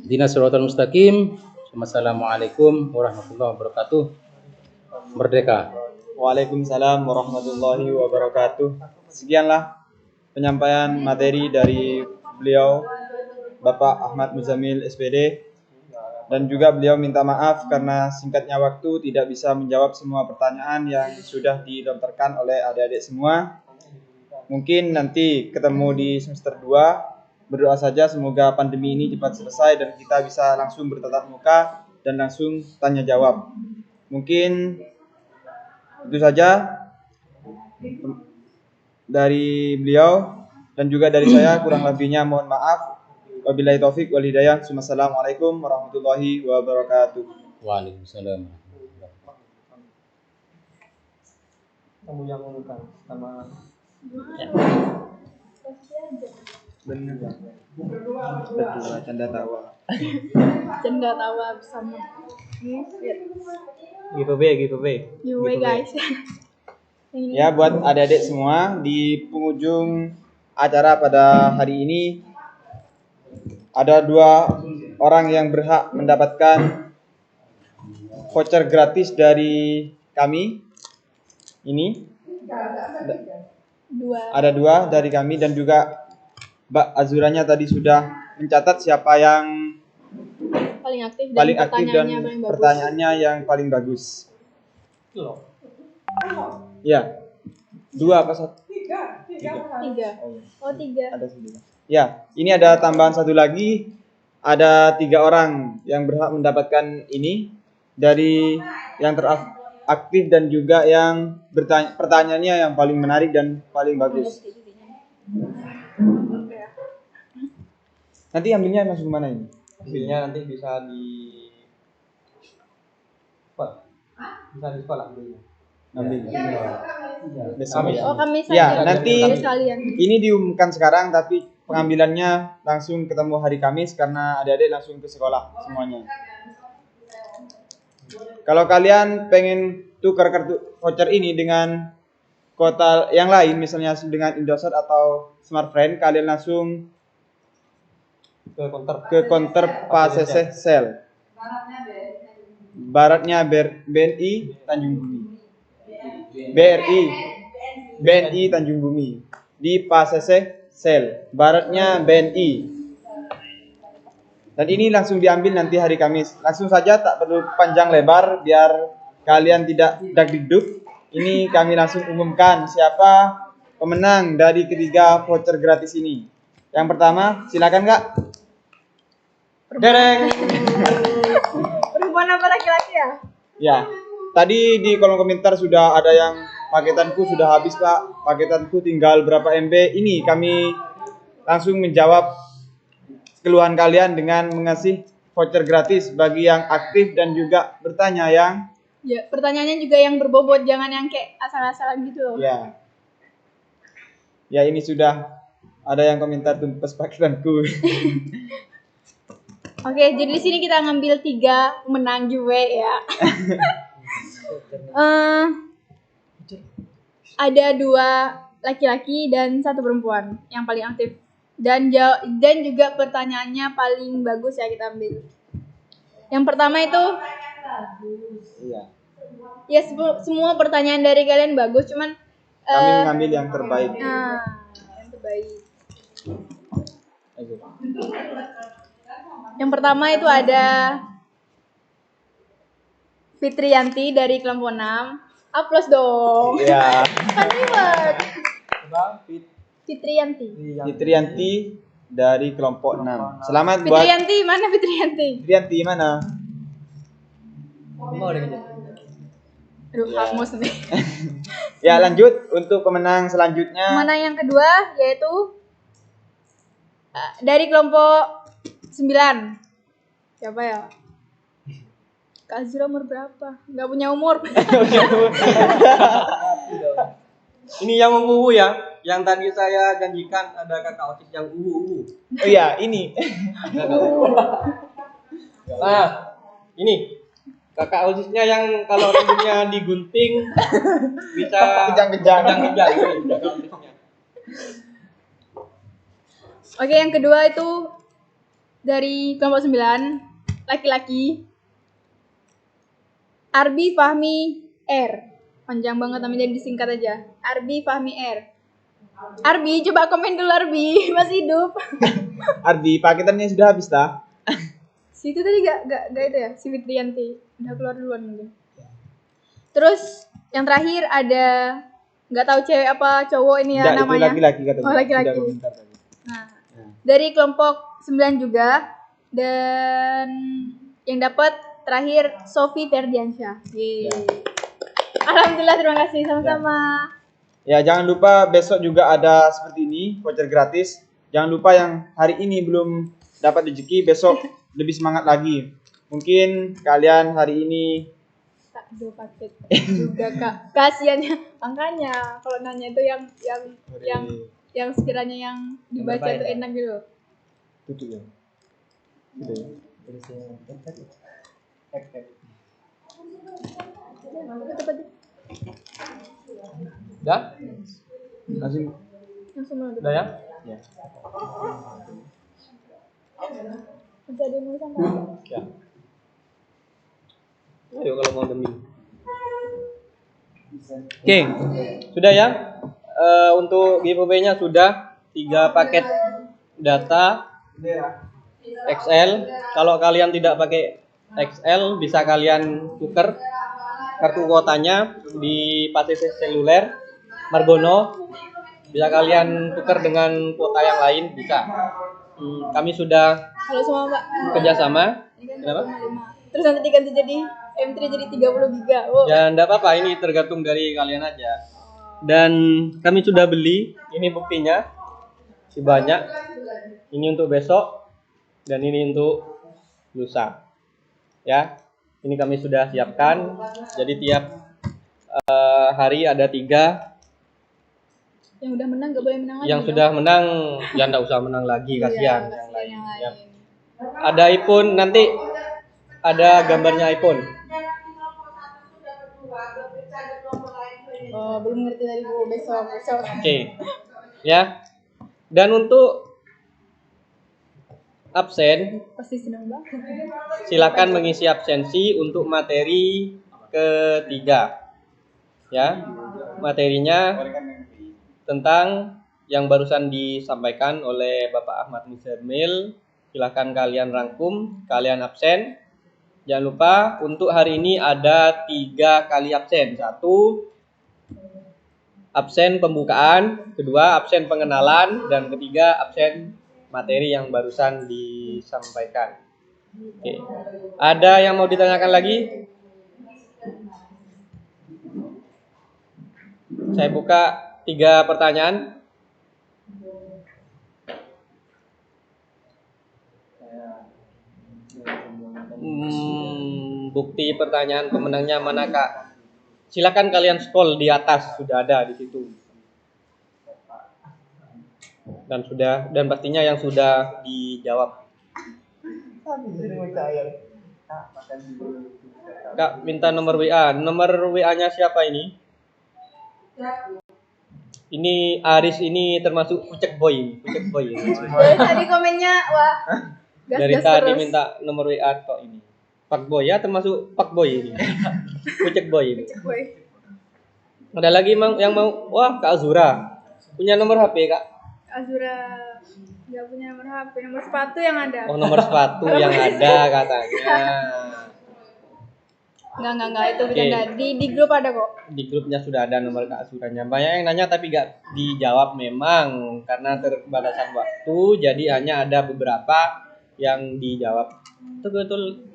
Ihdinas siratal mustaqim. Wassalamualaikum warahmatullahi wabarakatuh. Merdeka. Waalaikumsalam warahmatullahi wabarakatuh. Sekianlah penyampaian materi dari beliau Bapak Ahmad Muzamil SPD, dan juga beliau minta maaf karena singkatnya waktu tidak bisa menjawab semua pertanyaan yang sudah dilontarkan oleh adik-adik semua. Mungkin nanti ketemu di semester 2. Berdoa saja semoga pandemi ini cepat selesai dan kita bisa langsung bertatap muka dan langsung tanya jawab. Mungkin itu saja dari beliau, dan juga dari saya, kurang lebihnya mohon maaf. Wabillahi taufik wal hidayah. Wassalamualaikum warahmatullahi wabarakatuh. Waalaikumsalam. Kamu yang ngomongkan sama benar berdua canda tawa. Canda tawa bersama. Giveaway guys. Ya, buat adik-adik semua, di penghujung acara pada hari ini ada 2 orang yang berhak mendapatkan voucher gratis dari kami. Ini ada 2 dari kami, dan juga Mbak Azuranya tadi sudah mencatat siapa yang paling aktif dan pertanyaannya yang paling bagus. Ya, 2 apa 1? 3. Oh, 3. Ada 9. Ya, ini ada tambahan 1 lagi. Ada 3 orang yang berhak mendapatkan ini dari yang teraktif dan juga yang pertanyaannya yang paling menarik dan paling bagus. Nanti ambilnya langsung kemana ini? Ambilnya nanti bisa di sekolah ambilnya. Besok ya. Oh, kami saja. Ya, nanti sekalian. ini diumumkan sekarang, tapi pengambilannya langsung ketemu hari Kamis karena adik-adik langsung ke sekolah semuanya. Kalau kalian pengen tukar kartu voucher ini dengan kota yang lain, misalnya dengan Indosat atau Smartfriend, kalian langsung ke counter PASESE Sel. Baratnya BNI Tanjung Bumi. BNI Tanjung Bumi. Di PASESE Sel. Baratnya BNI. Dan ini langsung diambil nanti hari Kamis. Langsung saja, tak perlu panjang lebar biar kalian tidak dagdikduk. Ini kami langsung umumkan siapa pemenang dari ketiga voucher gratis ini. Yang pertama, silakan Kak. Dereng. Perempuan apa laki-laki ya? Ya, tadi di kolom komentar sudah ada yang paketanku sudah habis Pak. Paketanku tinggal berapa MB. Ini kami langsung menjawab keluhan kalian dengan mengasih voucher gratis bagi yang aktif dan juga bertanya yang Ya, pertanyaannya juga yang berbobot, jangan yang kayak asal-asalan gitu loh. ya. Ya ini sudah ada yang komentar tumpes pakitanku. Oke, jadi di sini kita ngambil 3 pemenang juga ya. Ada 2 laki-laki dan 1 perempuan yang paling aktif. Dan juga pertanyaannya paling bagus ya kita ambil. Yang pertama itu Iya. ya semua pertanyaan dari kalian bagus, cuman Kami mengambil yang terbaik. nah, yang terbaik. Ayo. Yang pertama itu ada Fitriyanti dari kelompok 6. Aplaus dong. Iya. Kan ribet. Fitriyanti. Fitriyanti dari kelompok 6. Selamat buat Fitriyanti, mana Fitriyanti? Fitriyanti mana? Aduh, hangus nih. Ya lanjut untuk pemenang selanjutnya. Mana yang kedua yaitu dari kelompok 9. Siapa ya? Kak Azura umur berapa? Gak punya umur. Ini yang ungu ya, yang tadi saya janjikan ada kakak otis yang ungu. Oh iya, ini. Nah, ini kakak otisnya yang kalau rambutnya digunting bisa Kejang-kejang. kejang-kejang. Ini kakak otisnya. Oke, yang kedua itu dari kelompok 9, laki-laki. Arbi Fahmi R. Panjang banget namanya, disingkat aja. Arbi Fahmi R. Arbi, coba komen dulu Arbi, masih hidup. Ardi, paketannya sudah habis dah. Situ tadi gak itu ya, si Fitriyanti. Udah keluar duluan mungkin. Terus yang terakhir ada nggak tahu cewek apa cowok ini ya Tidak, itu namanya. laki-laki katanya. Oh, laki-laki. Sudah komentar tadi. Nah, dari kelompok 9 juga, dan yang dapat terakhir Sofi Ferdiansyah. Yeay. Ya. Alhamdulillah, terima kasih sama-sama. Ya, jangan lupa besok juga ada seperti ini, voucher gratis. Jangan lupa yang hari ini belum dapat rezeki, besok lebih semangat lagi. Mungkin kalian hari ini Tak 2 paket juga Kak. Kasiannya. Makanya kalau nanya itu yang sekiranya yang dibaca itu enak gitu. tutup ya. Gitu ya. Udah? Langsung Langsung menutup. Udah ya? ya. Masih ada yang mau disampaikan? Ya. Ayo kalau mau demi. Oke, sudah ya. Untuk giveaway-nya sudah 3 paket data XL. Kalau kalian tidak pakai XL, bisa kalian tuker kartu kuotanya di Pasisir Seluler Margono. Bisa kalian tuker dengan kuota yang lain, bisa. Kami sudah Halo semua Mbak. kerjasama. Ini kan Kenapa? 5. Terus nanti diganti jadi M3 jadi 30 giga. Oh. Ya enggak apa-apa, ini tergantung dari kalian aja. Dan kami sudah beli, ini buktinya. Si banyak. Ini untuk besok dan ini untuk lusa. Ya. Ini kami sudah siapkan. Jadi tiap hari ada 3. Yang udah menang gak boleh menang lagi. Yang sudah menang ya enggak usah menang lagi, Iya, kasihan kasihan yang lain. yang Ya. lain. Ada iPhone nanti ada gambarnya iPhone. Oh, belum ngerti tadi Bu, besok. Oke. Ya. Dan untuk absen, Pasti seneng banget. silakan mengisi absensi untuk materi ketiga. Ya. Materinya tentang yang barusan disampaikan oleh Bapak Ahmad Muzamil. Silakan kalian rangkum, kalian absen. Jangan lupa untuk hari ini ada 3 kali absen. 1 absen pembukaan, 2 absen pengenalan, dan 3 absen materi yang barusan disampaikan. Oke. Ada yang mau ditanyakan lagi? Saya buka 3 pertanyaan. bukti pertanyaan pemenangnya mana Kak? Silakan kalian scroll di atas, sudah ada di situ. Dan pastinya yang sudah dijawab. Kak minta nomor WA. Nomor WA-nya siapa ini? Ini Aris ini termasuk kucek boy. Dari tadi komennya wah. Dari Gas-gas tadi terus. minta nomor WA kok ini. Pak boy ya, termasuk Pak boy ini. Kucek boy ini. Boy. Ada lagi yang mau? Wah, Kak Azura. Punya nomor HP, Kak? Azura nggak punya nomor HP, nomor sepatu yang ada. Oh, nomor sepatu yang ada katanya. Enggak itu bercanda. Di grup ada kok. Di grupnya sudah ada nomor Kak Azuranya. Banyak yang nanya tapi gak dijawab memang karena terbatasan waktu. Jadi hanya ada beberapa yang dijawab. Betul.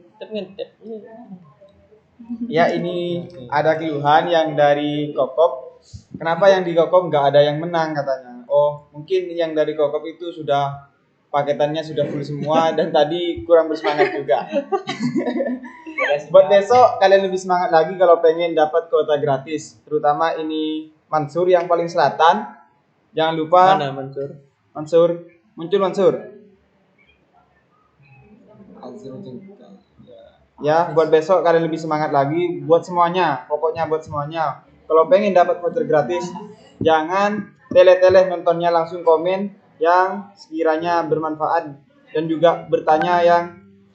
Ya, ini ada keluhan yang dari Kokop. Kenapa yang di Kokop nggak ada yang menang katanya? Oh, mungkin yang dari Kokop itu sudah paketannya sudah full semua dan tadi kurang bersemangat juga. Buat besok kalian lebih semangat lagi kalau pengen dapat kuota gratis. Terutama ini Mansur yang paling selatan. Jangan lupa. Mana Mansur? Muncul Mansur. Ya, buat besok kalian lebih semangat lagi. Buat semuanya, pokoknya buat semuanya. Kalau pengen dapat voucher gratis, jangan tele-tele nontonnya, langsung komen yang sekiranya bermanfaat dan juga bertanya yang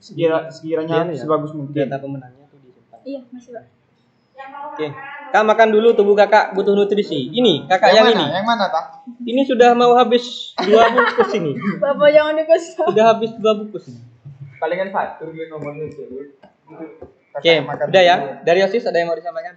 sekiranya sebagus mungkin. Data pemenangnya tuh disimpan. Iya, masih Pak. Oke. Kak makan dulu, tubuh Kakak butuh nutrisi. Ini, Kakak yang ini. Yang mana, Pak? Ini sudah mau habis 2 bungkus ini. Bapak jangan dikasih. Sudah habis 2 bungkus ini. Palingan fatur gue nomornya dulu. Oke, udah ya. Dari Yosis ada yang mau disampaikan?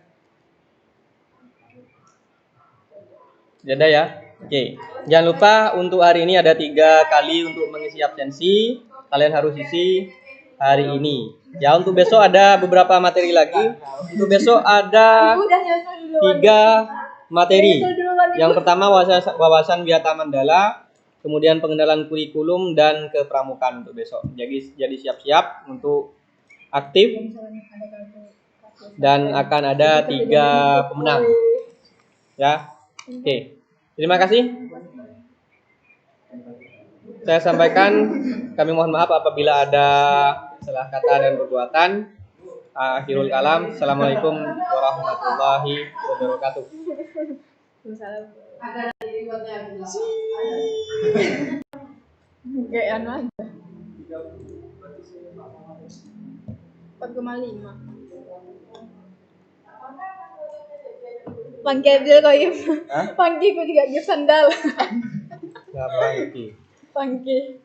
Udah ya. Oke. Jangan lupa untuk hari ini ada 3 kali untuk mengisi absensi. Kalian harus isi hari ini. Ya, untuk besok ada beberapa materi lagi. Untuk besok ada 3 materi. Yang pertama wawasan biota mandala, kemudian pengenalan kurikulum dan kepramukaan untuk besok. Jadi siap-siap untuk aktif dan akan ada 3 pemenang. Ya. Oke. Terima kasih. Saya sampaikan kami mohon maaf apabila ada salah kata dan perbuatan. Akhirul kalam. Assalamualaikum warahmatullahi wabarakatuh. Kayak anu aja. 4,5. Pangki Abdul Qayyum. Pangki ku juga give sandal. Ya, Bang. Pangki.